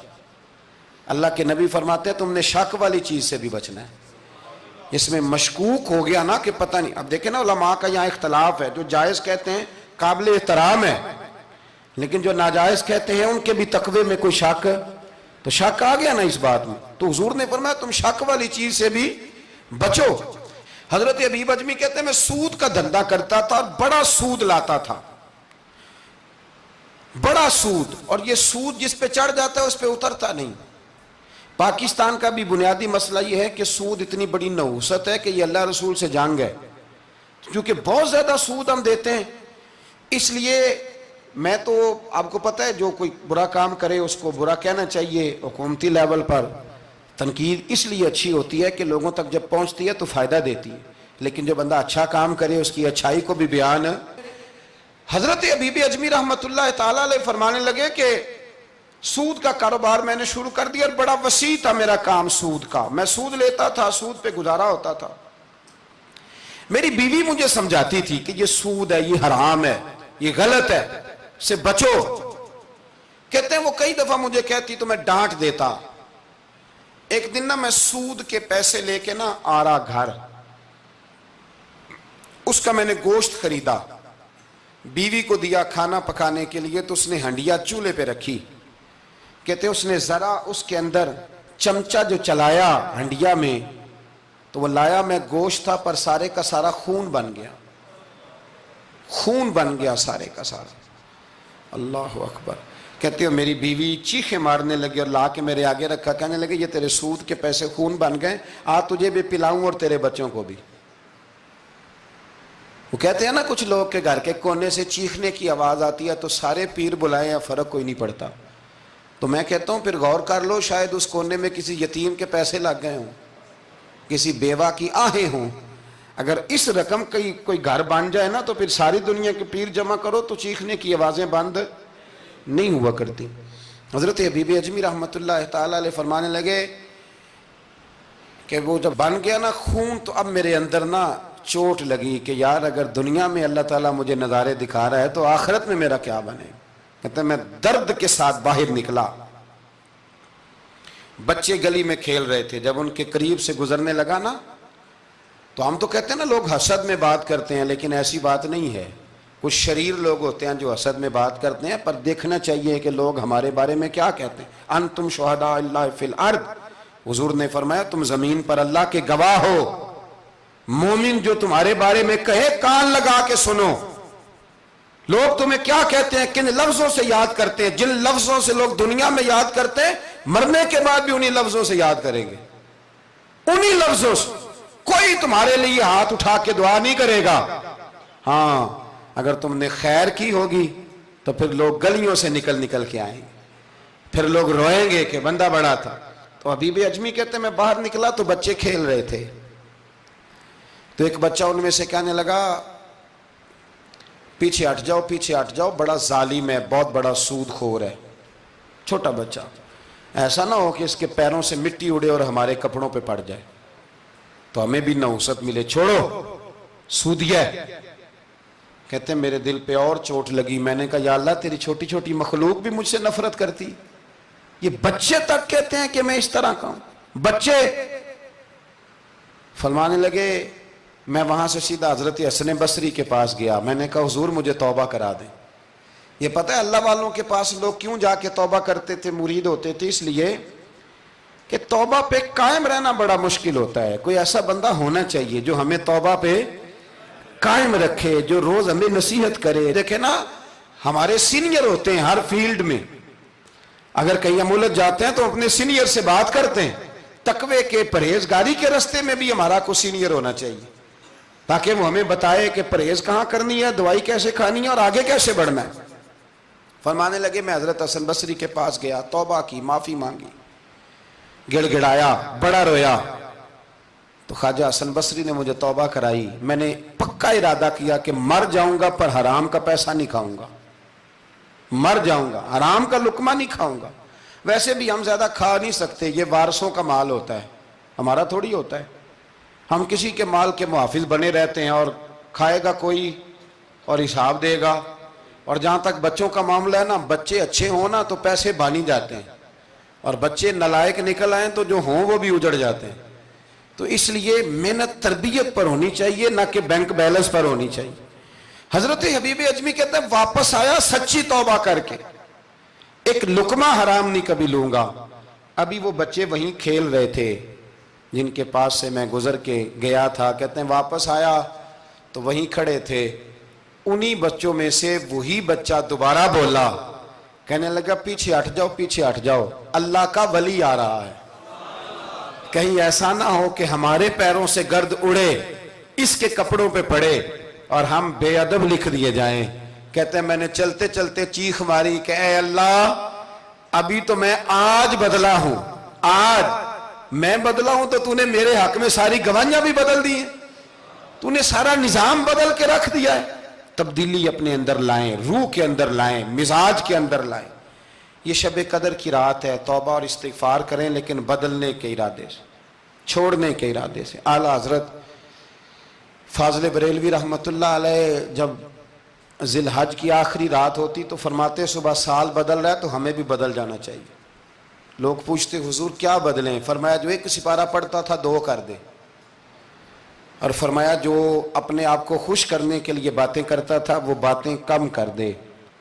اللہ کے نبی فرماتے ہیں تم نے شک والی چیز سے بھی بچنا ہے، اس میں مشکوک ہو گیا نا کہ پتہ نہیں۔ اب دیکھیں نا علماء کا یہاں اختلاف ہے، جو جائز کہتے ہیں قابل احترام ہے، لیکن جو ناجائز کہتے ہیں ان کے بھی تقوی میں کوئی شک، تو شک آ گیا نا اس بات میں۔ تو حضور نے فرمایا تم شک والی چیز سے بھی بچو۔ حضرت حبیب اجمی کہتے ہیں میں سود کا دھندا کرتا تھا، بڑا سود لاتا تھا، بڑا سود، اور یہ سود جس پہ چڑھ جاتا ہے اس پہ اترتا نہیں۔ پاکستان کا بھی بنیادی مسئلہ یہ ہے کہ سود اتنی بڑی نحوست ہے کہ یہ اللہ رسول سے جنگ ہے، کیونکہ بہت زیادہ سود ہم دیتے ہیں۔ اس لیے میں تو آپ کو پتہ ہے جو کوئی برا کام کرے اس کو برا کہنا چاہیے، حکومتی لیول پر تنقید اس لیے اچھی ہوتی ہے کہ لوگوں تک جب پہنچتی ہے تو فائدہ دیتی ہے، لیکن جو بندہ اچھا کام کرے اس کی اچھائی کو بھی بیان۔ حضرت حبیب اجمی رحمۃ اللہ تعالی علیہ فرمانے لگے کہ سود کا کاروبار میں نے شروع کر دیا، اور بڑا وسیع تھا میرا کام سود کا، میں سود لیتا تھا، سود پہ گزارا ہوتا تھا۔ میری بیوی مجھے سمجھاتی تھی کہ یہ سود ہے، یہ حرام ہے، یہ غلط ہے، سے بچو۔ کہتے ہیں وہ کئی دفعہ مجھے کہتی تو میں ڈانٹ دیتا۔ ایک دن نا میں سود کے پیسے لے کے نا آ رہا گھر، اس کا میں نے گوشت خریدا، بیوی کو دیا کھانا پکانے کے لیے، تو اس نے ہنڈیا چولہے پہ رکھی۔ کہتے ہیں اس نے ذرا اس کے اندر چمچہ جو چلایا ہنڈیا میں، تو وہ لایا میں گوشت تھا پر سارے کا سارا خون بن گیا، خون بن گیا سارے کا سارا۔ اللہ اکبر۔ کہتے ہو میری بیوی چیخیں مارنے لگی اور لا کے میرے آگے رکھا، کہنے لگے یہ تیرے سود کے پیسے خون بن گئے، آ تجھے بھی پلاؤں اور تیرے بچوں کو بھی۔ وہ کہتے ہیں نا کچھ لوگ کے گھر کے کونے سے چیخنے کی آواز آتی ہے تو سارے پیر بلائیں یا فرق کوئی نہیں پڑتا۔ تو میں کہتا ہوں پھر غور کر لو، شاید اس کونے میں کسی یتیم کے پیسے لگ گئے ہوں، کسی بیوہ کی آہیں ہوں۔ اگر اس رقم کی کوئی گھر بن جائے نا تو پھر ساری دنیا کے پیر جمع کرو تو چیخنے کی آوازیں بند نہیں ہوا کرتی۔ حضرت حبیب اجمی رحمۃ اللہ تعالی علیہ فرمانے لگے کہ وہ جب بن گیا نا خون، تو اب میرے اندر نا چوٹ لگی کہ یار اگر دنیا میں اللہ تعالیٰ مجھے نظارے دکھا رہا ہے تو آخرت میں میرا کیا بنے۔ کہتے ہیں میں درد کے ساتھ باہر نکلا۔ بچے گلی میں کھیل رہے تھے، جب ان کے قریب سے گزرنے لگا نا تو ہم تو کہتے ہیں نا لوگ حسد میں بات کرتے ہیں، لیکن ایسی بات نہیں ہے۔ کچھ شریر لوگ ہوتے ہیں جو حسد میں بات کرتے ہیں، پر دیکھنا چاہیے کہ لوگ ہمارے بارے میں کیا کہتے ہیں۔ انتم شہداء اللہ فی الارض، حضور نے فرمایا تم زمین پر اللہ کے گواہ ہو۔ مومن جو تمہارے بارے میں کہے کان لگا کے سنو، لوگ تمہیں کیا کہتے ہیں، کن لفظوں سے یاد کرتے ہیں؟ جن لفظوں سے لوگ دنیا میں یاد کرتے ہیں، مرنے کے بعد بھی انہی لفظوں سے یاد کریں گے، انہی لفظوں سے۔ کوئی تمہارے لیے ہاتھ اٹھا کے دعا نہیں کرے گا۔ ہاں اگر تم نے خیر کی ہوگی تو پھر لوگ گلیوں سے نکل نکل کے آئیں گے، پھر لوگ روئیں گے کہ بندہ بڑا تھا۔ تو حبیب اجمی کہتے ہیں میں باہر نکلا تو بچے کھیل رہے تھے، تو ایک بچہ ان میں سے کہنے لگا پیچھے ہٹ جاؤ، پیچھے ہٹ جاؤ، بڑا ظالم ہے، بہت بڑا سود خور ہے۔ چھوٹا بچہ، ایسا نہ ہو کہ اس کے پیروں سے مٹی اڑے اور ہمارے کپڑوں پہ پڑ جائے تو ہمیں بھی نحوست ملے، چھوڑو سودیہ ہے۔ کہتے ہیں میرے دل پہ اور چوٹ لگی، میں نے کہا یا اللہ تیری چھوٹی چھوٹی مخلوق بھی مجھ سے نفرت کرتی، یہ بچے تک کہتے ہیں کہ میں اس طرح کا ہوں۔ بچے فرمانے لگے، میں وہاں سے سیدھا حضرت حسن بصری کے پاس گیا، میں نے کہا حضور مجھے توبہ کرا دیں۔ یہ پتہ ہے اللہ والوں کے پاس لوگ کیوں جا کے توبہ کرتے تھے، مرید ہوتے تھے؟ اس لیے کہ توبہ پہ قائم رہنا بڑا مشکل ہوتا ہے، کوئی ایسا بندہ ہونا چاہیے جو ہمیں توبہ پہ قائم رکھے، جو روز ہمیں نصیحت کرے۔ دیکھیں نا، ہمارے سینئر ہوتے ہیں ہر فیلڈ میں، اگر کہیں ہم الجھ جاتے ہیں تو اپنے سینئر سے بات کرتے ہیں۔ تقوی کے پرہیزگاری کے راستے میں بھی ہمارا کو سینئر ہونا چاہیے تاکہ وہ ہمیں بتائے کہ پرہیز کہاں کرنی ہے، دوائی کیسے کھانی ہے اور آگے کیسے بڑھنا ہے۔ فرمانے لگے میں حضرت حسن بصری کے پاس گیا، توبہ کی، معافی مانگی، گڑ گڑایا، بڑا رویا، تو خواجہ حسن بصری نے مجھے توبہ کرائی۔ میں نے پکا ارادہ کیا کہ مر جاؤں گا پر حرام کا پیسہ نہیں کھاؤں گا، مر جاؤں گا حرام کا لقمہ نہیں کھاؤں گا۔ ویسے بھی ہم زیادہ کھا نہیں سکتے، یہ وارثوں کا مال ہوتا ہے، ہمارا تھوڑی ہوتا ہے۔ ہم کسی کے مال کے محافظ بنے رہتے ہیں، اور کھائے گا کوئی اور حساب دے گا۔ اور جہاں تک بچوں کا معاملہ ہے نا، بچے اچھے ہوں نا تو پیسے بانی جاتے ہیں، اور بچے نالائق نکل آئیں تو جو ہوں وہ بھی اجڑ جاتے ہیں۔ تو اس لیے محنت تربیت پر ہونی چاہیے، نہ کہ بینک بیلنس پر ہونی چاہیے۔ حضرت حبیب اجمی کہتے ہیں واپس آیا سچی توبہ کر کے، ایک لقمہ حرام نہیں کبھی لوں گا۔ ابھی وہ بچے وہیں کھیل رہے تھے جن کے پاس سے میں گزر کے گیا تھا، کہتے ہیں واپس آیا تو وہیں کھڑے تھے، انہی بچوں میں سے وہی بچہ دوبارہ بولا، کہنے لگا پیچھے ہٹ جاؤ، پیچھے ہٹ جاؤ، اللہ کا ولی آ رہا ہے، کہیں ایسا نہ ہو کہ ہمارے پیروں سے گرد اڑے، اس کے کپڑوں پہ پڑے اور ہم بے ادب لکھ دیے جائیں۔ کہتے ہیں میں نے چلتے چلتے چیخ ماری کہ اے اللہ، ابھی تو میں آج بدلا ہوں، آج میں بدلا ہوں تو تو نے میرے حق میں ساری گواہیاں بھی بدل دی ہیں، تو نے سارا نظام بدل کے رکھ دیا ہے۔ تبدیلی اپنے اندر لائیں، روح کے اندر لائیں، مزاج کے اندر لائیں۔ یہ شب قدر کی رات ہے، توبہ اور استغفار کریں، لیکن بدلنے کے ارادے سے، چھوڑنے کے ارادے سے۔ اعلیٰ حضرت فاضل بریلوی رحمۃ اللہ علیہ جب ذی الحج کی آخری رات ہوتی تو فرماتے صبح سال بدل رہا ہے تو ہمیں بھی بدل جانا چاہیے۔ لوگ پوچھتے حضور کیا بدلیں؟ فرمایا جو ایک سپارہ پڑھتا تھا 2 کر دے، اور فرمایا جو اپنے آپ کو خوش کرنے کے لیے باتیں کرتا تھا وہ باتیں کم کر دے۔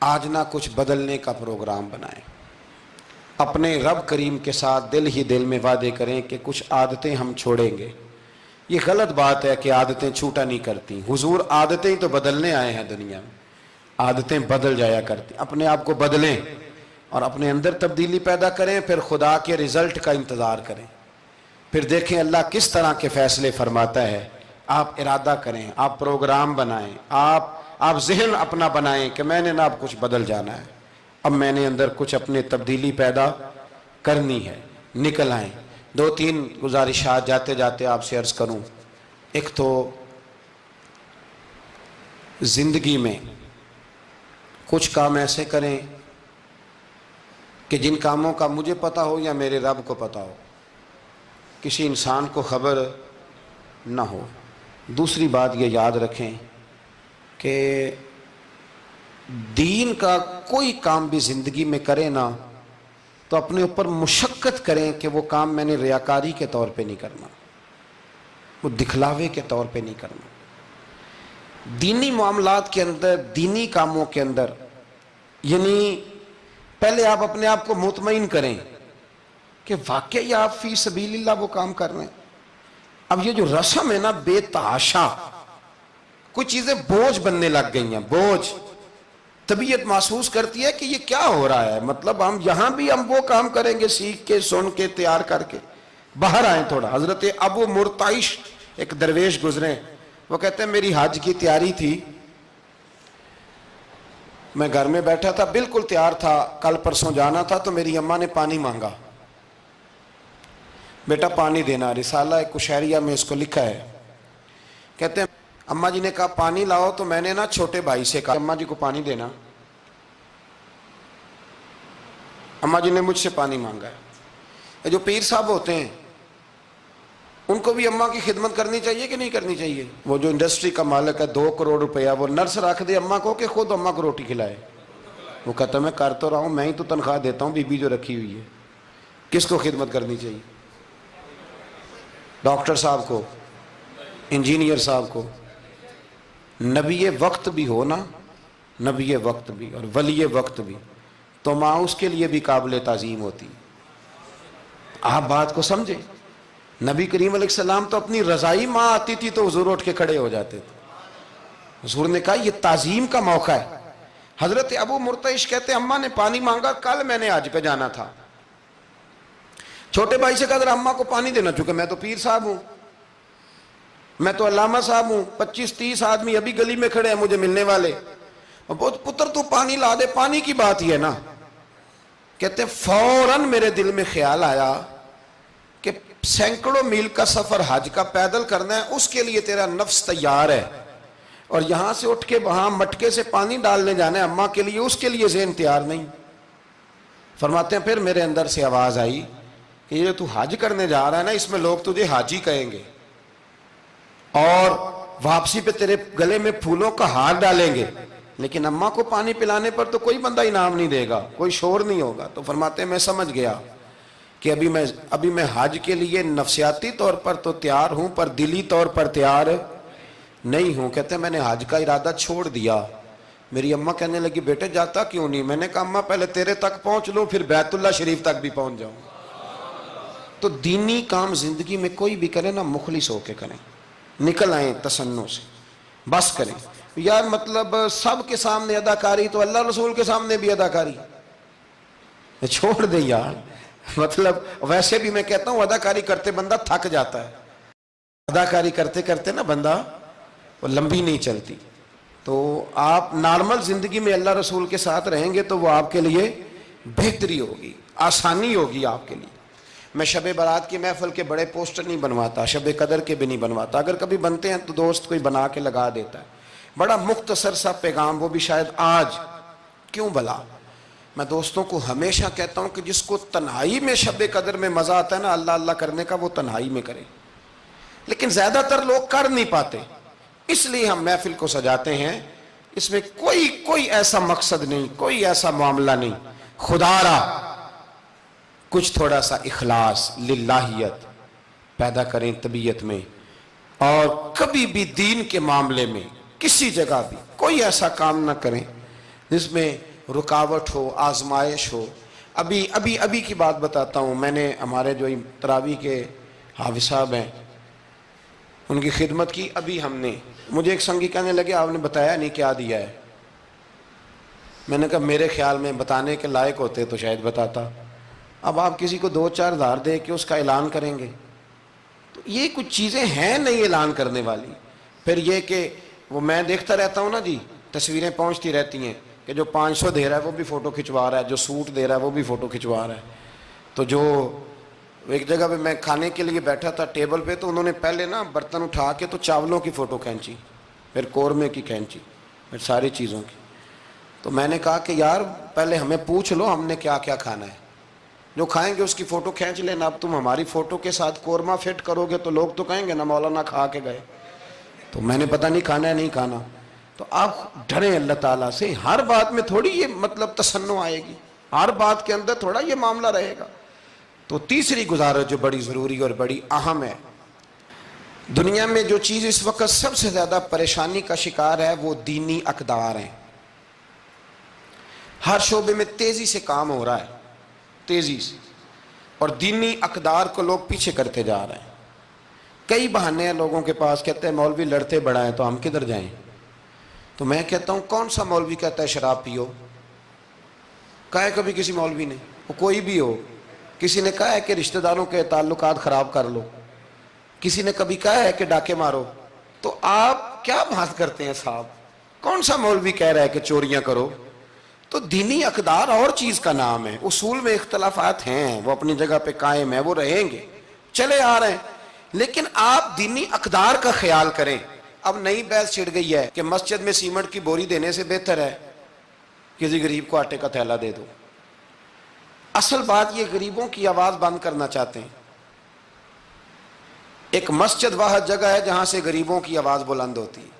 آج نہ کچھ بدلنے کا پروگرام بنائیں، اپنے رب کریم کے ساتھ دل ہی دل میں وعدے کریں کہ کچھ عادتیں ہم چھوڑیں گے۔ یہ غلط بات ہے کہ عادتیں چھوٹا نہیں کرتی، حضور عادتیں تو بدلنے آئے ہیں دنیا میں، عادتیں بدل جایا کرتی۔ اپنے آپ کو بدلیں اور اپنے اندر تبدیلی پیدا کریں، پھر خدا کے رزلٹ کا انتظار کریں، پھر دیکھیں اللہ کس طرح کے فیصلے فرماتا ہے۔ آپ ارادہ کریں، آپ پروگرام بنائیں، آپ ذہن اپنا بنائیں کہ میں نے نا اب کچھ بدل جانا ہے، اب میں نے اندر کچھ اپنے تبدیلی پیدا کرنی ہے، نکل آئیں۔ 2-3 گزارشات جاتے جاتے آپ سے عرض کروں۔ ایک تو زندگی میں کچھ کام ایسے کریں کہ جن کاموں کا مجھے پتا ہو یا میرے رب کو پتا ہو، کسی انسان کو خبر نہ ہو۔ دوسری بات یہ یاد رکھیں کہ دین کا کوئی کام بھی زندگی میں کرے نا تو اپنے اوپر مشقت کریں کہ وہ کام میں نے ریاکاری کے طور پہ نہیں کرنا، وہ دکھلاوے کے طور پہ نہیں کرنا۔ دینی معاملات کے اندر، دینی کاموں کے اندر، یعنی پہلے آپ اپنے آپ کو مطمئن کریں کہ واقعی آپ فی سبیل اللہ وہ کام کر رہے ہیں۔ اب یہ جو رسم ہے نا بے تحاشا، کچھ چیزیں بوجھ بننے لگ گئی ہیں، بوجھ۔ طبیعت محسوس کرتی ہے کہ یہ کیا ہو رہا ہے، مطلب ہم یہاں بھی ہم وہ کام کریں گے سیکھ کے سن کے تیار کر کے، باہر آئیں تھوڑا۔ حضرت ابو مرتعش ایک درویش گزرے، وہ کہتے ہیں میری حج کی تیاری تھی، میں گھر میں بیٹھا تھا بالکل تیار تھا، کل پرسوں جانا تھا، تو میری اماں نے پانی مانگا، بیٹا پانی دینا۔ رسالہ کشیریہ میں اس کو لکھا ہے، کہتے ہیں اماں جی نے کہا پانی لاؤ، تو میں نے نا چھوٹے بھائی سے کہا اماں جی کو پانی دینا، اماں جی نے مجھ سے پانی مانگا ہے۔ یہ جو پیر صاحب ہوتے ہیں ان کو بھی اماں کی خدمت کرنی چاہیے کہ نہیں کرنی چاہیے؟ وہ جو انڈسٹری کا مالک ہے 2 کروڑ روپیہ وہ نرس رکھ دے اماں کو کہ خود اماں کو روٹی کھلائے؟ وہ کہتا میں کر تو رہا ہوں، میں ہی تو تنخواہ دیتا ہوں، بی بی جو رکھی ہوئی ہے۔ کس کو خدمت کرنی چاہیے؟ ڈاکٹر صاحب کو، انجینئر صاحب کو۔ نبی وقت بھی ہو نا، نبی وقت بھی اور ولی وقت بھی، تو ماں اس کے لیے بھی قابل تعظیم ہوتی۔ آپ بات کو سمجھے؟ نبی کریم علیہ السلام تو اپنی رضائی ماں آتی تھی تو حضور اٹھ کے کھڑے ہو جاتے تھے۔ حضور نے کہا یہ تعظیم کا موقع ہے۔ حضرت ابو مرتعش کہتے ہیں اماں نے پانی مانگا، کل میں نے حج پہ جانا تھا، چھوٹے بھائی سے کہا ذرا اماں کو پانی دینا، چونکہ میں تو پیر صاحب ہوں، میں تو علامہ صاحب ہوں، 25-30 آدمی ابھی گلی میں کھڑے ہیں مجھے ملنے والے، پتر تو پانی لا دے، پانی کی بات ہی ہے نا۔ کہتے ہیں فوراً میرے دل میں خیال آیا کہ سینکڑوں میل کا سفر حج کا پیدل کرنا ہے، اس کے لیے تیرا نفس تیار ہے، اور یہاں سے اٹھ کے وہاں مٹکے سے پانی ڈالنے جانا ہے اماں کے لیے، اس کے لیے ذہن تیار نہیں۔ فرماتے ہیں پھر میرے اندر سے آواز آئی کہ یہ تو حج کرنے جا رہا ہے نا، اس میں لوگ تجھے حاجی کہیں گے، اور واپسی پہ تیرے گلے میں پھولوں کا ہار ڈالیں گے، لیکن اماں کو پانی پلانے پر تو کوئی بندہ انعام نہیں دے گا، کوئی شور نہیں ہوگا۔ تو فرماتے ہیں میں سمجھ گیا کہ ابھی میں حج کے لیے نفسیاتی طور پر تو تیار ہوں پر دلی طور پر تیار نہیں ہوں۔ کہتے ہیں میں نے حج کا ارادہ چھوڑ دیا۔ میری اماں کہنے لگی بیٹے جاتا کیوں نہیں؟ میں نے کہا اماں پہلے تیرے تک پہنچ لوں پھر بیت اللہ شریف تک بھی پہنچ جاؤں۔ تو دینی کام زندگی میں کوئی بھی کرے نا مخلص ہو کے کریں، نکل آئیں تسنوں سے، بس کریں۔ یار مطلب سب کے سامنے اداکاری تو اللہ رسول کے سامنے بھی اداکاری چھوڑ دے یار۔ مطلب ویسے بھی میں کہتا ہوں اداکاری کرتے بندہ تھک جاتا ہے، اداکاری کرتے کرتے نا بندہ وہ لمبی نہیں چلتی۔ تو آپ نارمل زندگی میں اللہ رسول کے ساتھ رہیں گے تو وہ آپ کے لیے بہتری ہوگی، آسانی ہوگی آپ کے لیے۔ میں شب برات کی محفل کے بڑے پوسٹر نہیں بنواتا، شب قدر کے بھی نہیں بنواتا، اگر کبھی بنتے ہیں تو دوست کوئی بنا کے لگا دیتا ہے، بڑا مختصر سا پیغام، وہ بھی شاید آج کیوں بلا۔ میں دوستوں کو ہمیشہ کہتا ہوں کہ جس کو تنہائی میں شب قدر میں مزہ آتا ہے نا اللہ اللہ کرنے کا، وہ تنہائی میں کرے، لیکن زیادہ تر لوگ کر نہیں پاتے، اس لیے ہم محفل کو سجاتے ہیں۔ اس میں کوئی ایسا مقصد نہیں، کوئی ایسا معاملہ نہیں، خدا را کچھ تھوڑا سا اخلاص للہیت پیدا کریں طبیعت میں، اور کبھی بھی دین کے معاملے میں کسی جگہ بھی کوئی ایسا کام نہ کریں جس میں رکاوٹ ہو، آزمائش ہو۔ ابھی کی بات بتاتا ہوں، میں نے ہمارے جو تراویح کے حافظ صاحب ہیں ان کی خدمت کی، ابھی ہم نے، مجھے ایک سنگی کہنے لگے آپ نے بتایا نہیں کیا دیا ہے؟ میں نے کہا میرے خیال میں بتانے کے لائق ہوتے تو شاید بتاتا، اب آپ کسی کو 2-4 ہزار دے کے اس کا اعلان کریں گے تو یہ کچھ چیزیں ہیں نہیں اعلان کرنے والی۔ پھر یہ کہ وہ میں دیکھتا رہتا ہوں نا جی، تصویریں پہنچتی رہتی ہیں کہ جو 500 دے رہا ہے وہ بھی فوٹو کھنچوا رہا ہے، جو سوٹ دے رہا ہے وہ بھی فوٹو کھنچوا رہا ہے۔ تو جو ایک جگہ پہ میں کھانے کے لیے بیٹھا تھا ٹیبل پہ، تو انہوں نے پہلے نا برتن اٹھا کے تو چاولوں کی فوٹو کھینچی، پھر قورمے کی کھینچی، پھر ساری چیزوں کی۔ تو میں نے کہا کہ یار پہلے ہمیں پوچھ لو ہم نے کیا کیا کھانا ہے، جو کھائیں گے اس کی فوٹو کھینچ لینا۔ اب تم ہماری فوٹو کے ساتھ قورمہ فٹ کرو گے تو لوگ تو کہیں گے نا مولانا کھا کے گئے، تو میں نے پتہ نہیں کھانا ہے نہیں کھانا۔ تو آپ ڈریں اللہ تعالیٰ سے، ہر بات میں تھوڑی یہ مطلب تسنع آئے گی، ہر بات کے اندر تھوڑا یہ معاملہ رہے گا۔ تو تیسری گزارش جو بڑی ضروری اور بڑی اہم ہے، دنیا میں جو چیز اس وقت سب سے زیادہ پریشانی کا شکار ہے وہ دینی اقدار ہیں۔ ہر شعبے میں تیزی سے کام ہو رہا ہے، تیزی سے، اور دینی اقدار کو لوگ پیچھے کرتے جا رہے ہیں۔ کئی بہانے ہیں لوگوں کے پاس، کہتے ہیں مولوی لڑتے بڑا ہیں تو ہم کدھر جائیں، تو میں کہتا ہوں کون سا مولوی کہتا ہے شراب پیو؟ کہا ہے کبھی کسی مولوی نے؟ وہ کوئی بھی ہو، کسی نے کہا ہے کہ رشتہ داروں کے تعلقات خراب کر لو؟ کسی نے کبھی کہا ہے کہ ڈاکے مارو؟ تو آپ کیا بات کرتے ہیں صاحب؟ کون سا مولوی کہہ رہا ہے کہ چوریاں کرو؟ تو دینی اقدار اور چیز کا نام ہے، اصول میں اختلافات ہیں، وہ اپنی جگہ پہ قائم ہیں، وہ رہیں گے، چلے آ رہے ہیں، لیکن آپ دینی اقدار کا خیال کریں۔ اب نئی بحث چھڑ گئی ہے کہ مسجد میں سیمنٹ کی بوری دینے سے بہتر ہے کسی غریب کو آٹے کا تھیلا دے دو۔ اصل بات یہ غریبوں کی آواز بند کرنا چاہتے ہیں۔ ایک مسجد واحد جگہ ہے جہاں سے غریبوں کی آواز بلند ہوتی ہے۔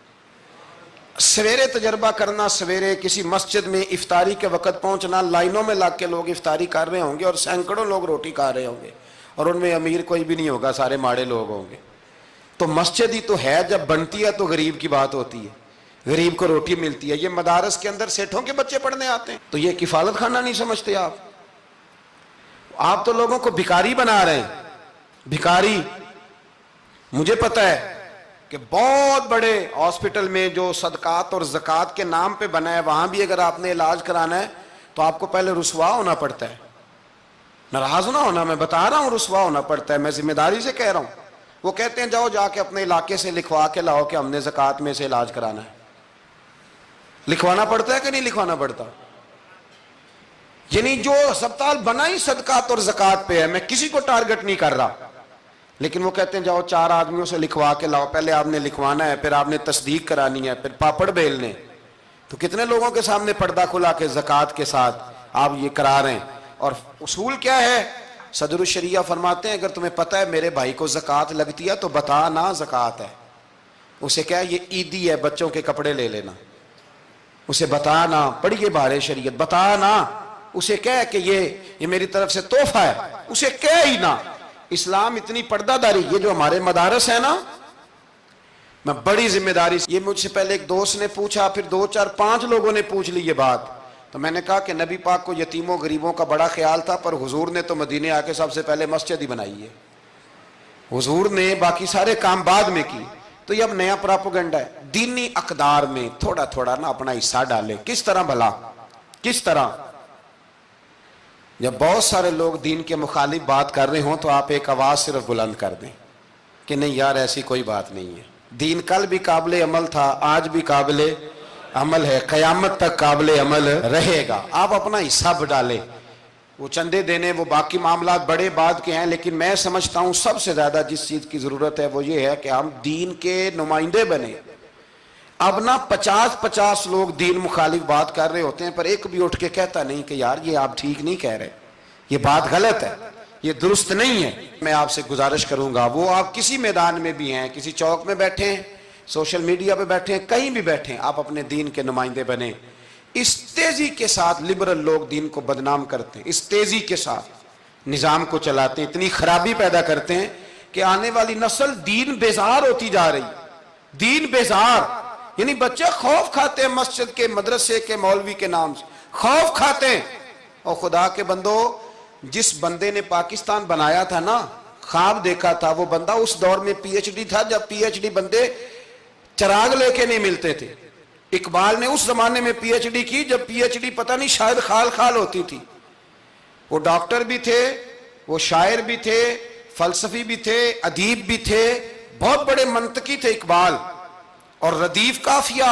سویرے تجربہ کرنا، سویرے کسی مسجد میں افطاری کے وقت پہنچنا، لائنوں میں لگ کے لوگ افطاری کر رہے ہوں گے اور سینکڑوں لوگ روٹی کھا رہے ہوں گے، اور ان میں امیر کوئی بھی نہیں ہوگا، سارے ماڑے لوگ ہوں گے۔ تو مسجد ہی تو ہے، جب بنتی ہے تو غریب کی بات ہوتی ہے، غریب کو روٹی ملتی ہے۔ یہ مدارس کے اندر سیٹھوں کے بچے پڑھنے آتے ہیں، تو یہ کفالت خانہ نہیں سمجھتے آپ تو لوگوں کو بھکاری بنا رہے ہیں، بھکاری۔ مجھے پتہ ہے کہ بہت بڑے ہاسپٹل میں جو صدقات اور زکوٰۃ کے نام پہ بنا ہے، وہاں بھی اگر آپ نے علاج کرانا ہے تو آپ کو پہلے رسوا ہونا پڑتا ہے۔ ناراض نہ ہونا، میں بتا رہا ہوں رسوا ہونا پڑتا ہے، میں ذمہ داری سے کہہ رہا ہوں۔ وہ کہتے ہیں جاؤ جا کے اپنے علاقے سے لکھوا کے لاؤ کہ ہم نے زکوٰۃ میں سے علاج کرانا ہے۔ لکھوانا پڑتا ہے کہ نہیں لکھوانا پڑتا؟ یعنی جو ہسپتال بنا ہی صدقات اور زکوٰۃ پہ ہے، میں کسی کو ٹارگٹ نہیں کر رہا، لیکن وہ کہتے ہیں جاؤ 4 آدمیوں سے لکھوا کے لاؤ۔ پہلے آپ نے لکھوانا ہے، پھر آپ نے تصدیق کرانی ہے، پھر پاپڑ بیلنے۔ تو کتنے لوگوں کے سامنے پردہ کھلا کے زکوٰۃ کے ساتھ آپ یہ کرا رہے ہیں؟ اور اصول کیا ہے؟ صدر الشریعہ فرماتے ہیں اگر تمہیں پتہ ہے میرے بھائی کو زکوٰۃ لگتی ہے تو بتا نا زکوٰۃ ہے۔ اسے کیا یہ عیدی ہے، بچوں کے کپڑے لے لینا، اسے بتا نا، پڑھیے بارے شریعت، بتا نا، اسے کہہ کہ یہ میری طرف سے تحفہ ہے، اسے کہہ ہی نا۔ اسلام اتنی پردہ داری، یہ جو ہمارے مدارس ہیں نا، میں بڑی ذمہ داری سے، یہ مجھ سے پہلے ایک دوست نے پوچھا، پھر 2 4 5 لوگوں نے پوچھ لی یہ بات، تو میں نے کہا کہ نبی پاک کو یتیموں غریبوں کا بڑا خیال تھا، پر حضور نے تو مدینے آ کے سب سے پہلے مسجد ہی بنائی ہے، حضور نے باقی سارے کام بعد میں کی۔ تو یہ اب نیا پراپوگنڈا ہے۔ دینی اقدار میں تھوڑا تھوڑا نا اپنا حصہ ڈالے۔ کس طرح بھلا؟ کس طرح؟ جب بہت سارے لوگ دین کے مخالف بات کر رہے ہوں تو آپ ایک آواز صرف بلند کر دیں کہ نہیں یار ایسی کوئی بات نہیں ہے، دین کل بھی قابل عمل تھا، آج بھی قابل عمل ہے، قیامت تک قابل عمل رہے گا۔ آپ اپنا حصہ ڈالیں۔ وہ چندے دینے، وہ باقی معاملات بڑے بعد کے ہیں، لیکن میں سمجھتا ہوں سب سے زیادہ جس چیز کی ضرورت ہے وہ یہ ہے کہ ہم دین کے نمائندے بنیں۔ اب نہ 50 لوگ دین مخالف بات کر رہے ہوتے ہیں، پر ایک بھی اٹھ کے کہتا نہیں کہ یار یہ آپ ٹھیک نہیں کہہ رہے، یہ بات غلط ہے، یہ درست نہیں ہے۔ میں آپ سے گزارش کروں گا، وہ آپ کسی میدان میں بھی ہیں، کسی چوک میں بیٹھے ہیں، سوشل میڈیا پہ بیٹھے ہیں، کہیں بھی بیٹھے ہیں، آپ اپنے دین کے نمائندے بنیں۔ اس تیزی کے ساتھ لبرل لوگ دین کو بدنام کرتے ہیں، اس تیزی کے ساتھ نظام کو چلاتے ہیں، اتنی خرابی پیدا کرتے ہیں کہ آنے والی نسل دین بیزار ہوتی جا رہی، دین بیزار، یعنی بچے خوف کھاتے ہیں مسجد کے، مدرسے کے، مولوی کے نام سے خوف کھاتے ہیں۔ اور خدا کے بندو، جس بندے نے پاکستان بنایا تھا نا، خواب دیکھا تھا، وہ بندہ اس دور میں پی ایچ ڈی تھا جب پی ایچ ڈی بندے چراغ لے کے نہیں ملتے تھے۔ اقبال نے اس زمانے میں پی ایچ ڈی کی جب پی ایچ ڈی پتہ نہیں شاید خال خال ہوتی تھی۔ وہ ڈاکٹر بھی تھے، وہ شاعر بھی تھے، فلسفی بھی تھے، ادیب بھی تھے، بہت بڑے منطقی تھے اقبال۔ اور ردیف قافیہ،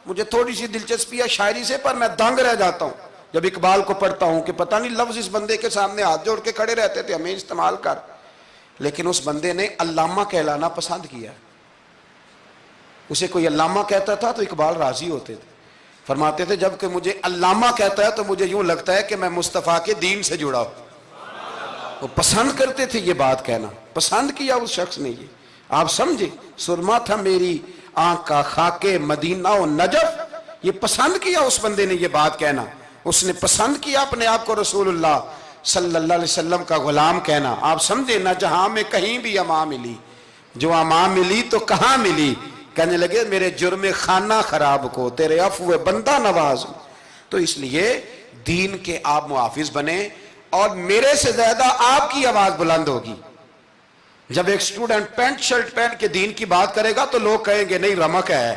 مجھے تھوڑی سی دلچسپی ہے شاعری سے، پر میں دنگ رہ جاتا ہوں جب اقبال کو پڑھتا ہوں کہ پتہ نہیں لفظ اس بندے کے سامنے ہاتھ جوڑ کے کھڑے رہتے تھے ہمیں استعمال کر، لیکن اس بندے نے علامہ کہلانا پسند کیا۔ اسے کوئی علامہ کہتا تھا تو اقبال راضی ہوتے تھے، فرماتے تھے جب کہ مجھے علامہ کہتا ہے تو مجھے یوں لگتا ہے کہ میں مصطفیٰ کے دین سے جڑا ہوں۔ وہ پسند کرتے تھے یہ بات کہنا، پسند کیا اس شخص نے یہ، آپ سمجھے، سرما تھا میری آنکھ کا خاک مدینہ و نجف، یہ پسند کیا اس بندے نے یہ بات کہنا، اس نے پسند کیا اپنے آپ کو رسول اللہ صلی اللہ علیہ وسلم کا غلام کہنا۔ آپ سمجھے، نہ جہاں میں کہیں بھی امان ملی، جو امان ملی تو کہاں ملی، کہنے لگے میرے جرم خانہ خراب کو تیرے عفو بندہ نواز۔ تو اس لیے دین کے آپ محافظ بنیں، اور میرے سے زیادہ آپ کی آواز بلند ہوگی۔ جب ایک سٹوڈنٹ پینٹ شرٹ پہن کے دین کی بات کرے گا تو لوگ کہیں گے نہیں رمق ہے،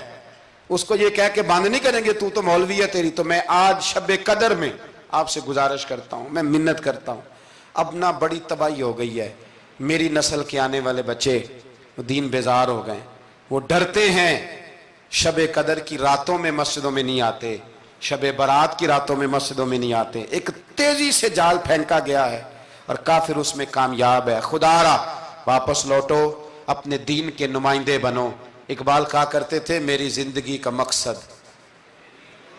اس کو یہ کہہ کے بند نہیں کریں گے تو مولوی ہے تیری. تو میں آج شب قدر میں آپ سے گزارش کرتا ہوں, میں منت کرتا ہوں. اب نہ بڑی تباہی ہو گئی ہے, میری نسل کے آنے والے بچے دین بیزار ہو گئے, وہ ڈرتے ہیں, شب قدر کی راتوں میں مسجدوں میں نہیں آتے, شب برات کی راتوں میں مسجدوں میں نہیں آتے. ایک تیزی سے جال پھینکا گیا ہے اور کافر اس میں کامیاب ہے. خدا را واپس لوٹو, اپنے دین کے نمائندے بنو. اقبال کہا کرتے تھے میری زندگی کا مقصد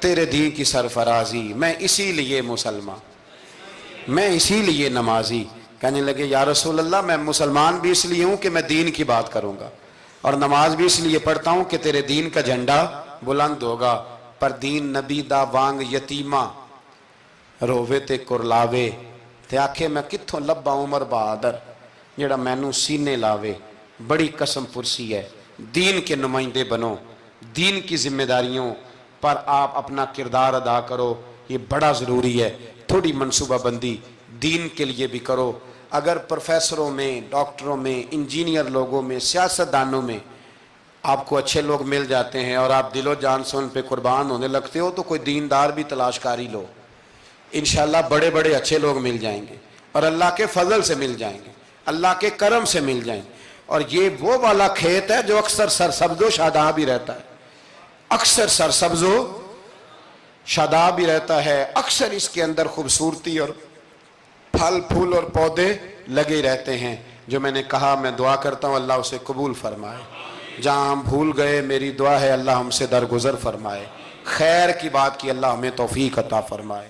تیرے دین کی سرفرازی, میں اسی لیے مسلمان, میں اسی لیے نمازی. کہنے لگے یا رسول اللہ میں مسلمان بھی اس لیے ہوں کہ میں دین کی بات کروں گا, اور نماز بھی اس لیے پڑھتا ہوں کہ تیرے دین کا جھنڈا بلند ہوگا. پر دین نبی دا وانگ یتیمہ رووے تے کرلاوے, تے آکھے میں کتھوں لبا عمر بہادر جڑا مینوں سینے لاوے. بڑی قسم پرسی ہے, دین کے نمائندے بنو, دین کی ذمہ داریوں پر آپ اپنا کردار ادا کرو, یہ بڑا ضروری ہے. تھوڑی منصوبہ بندی دین کے لیے بھی کرو. اگر پروفیسروں میں, ڈاکٹروں میں, انجینئر لوگوں میں, سیاستدانوں میں آپ کو اچھے لوگ مل جاتے ہیں اور آپ دل و جان سے ان پہ قربان ہونے لگتے ہو, تو کوئی دیندار بھی تلاش کاری لو, انشاءاللہ بڑے بڑے اچھے لوگ مل جائیں گے, اور اللہ کے فضل سے مل جائیں گے, اللہ کے کرم سے مل جائیں گے. اور یہ وہ والا کھیت ہے جو اکثر سرسبز و شاداب ہی رہتا ہے, اکثر سرسبز و شاداب ہی رہتا ہے, اکثر اس کے اندر خوبصورتی اور پھل پھول اور پودے لگے رہتے ہیں. جو میں نے کہا میں دعا کرتا ہوں اللہ اسے قبول فرمائے. جہاں ہم بھول گئے میری دعا ہے اللہ ہم سے درگزر فرمائے. خیر کی بات کی اللہ ہمیں توفیق عطا فرمائے.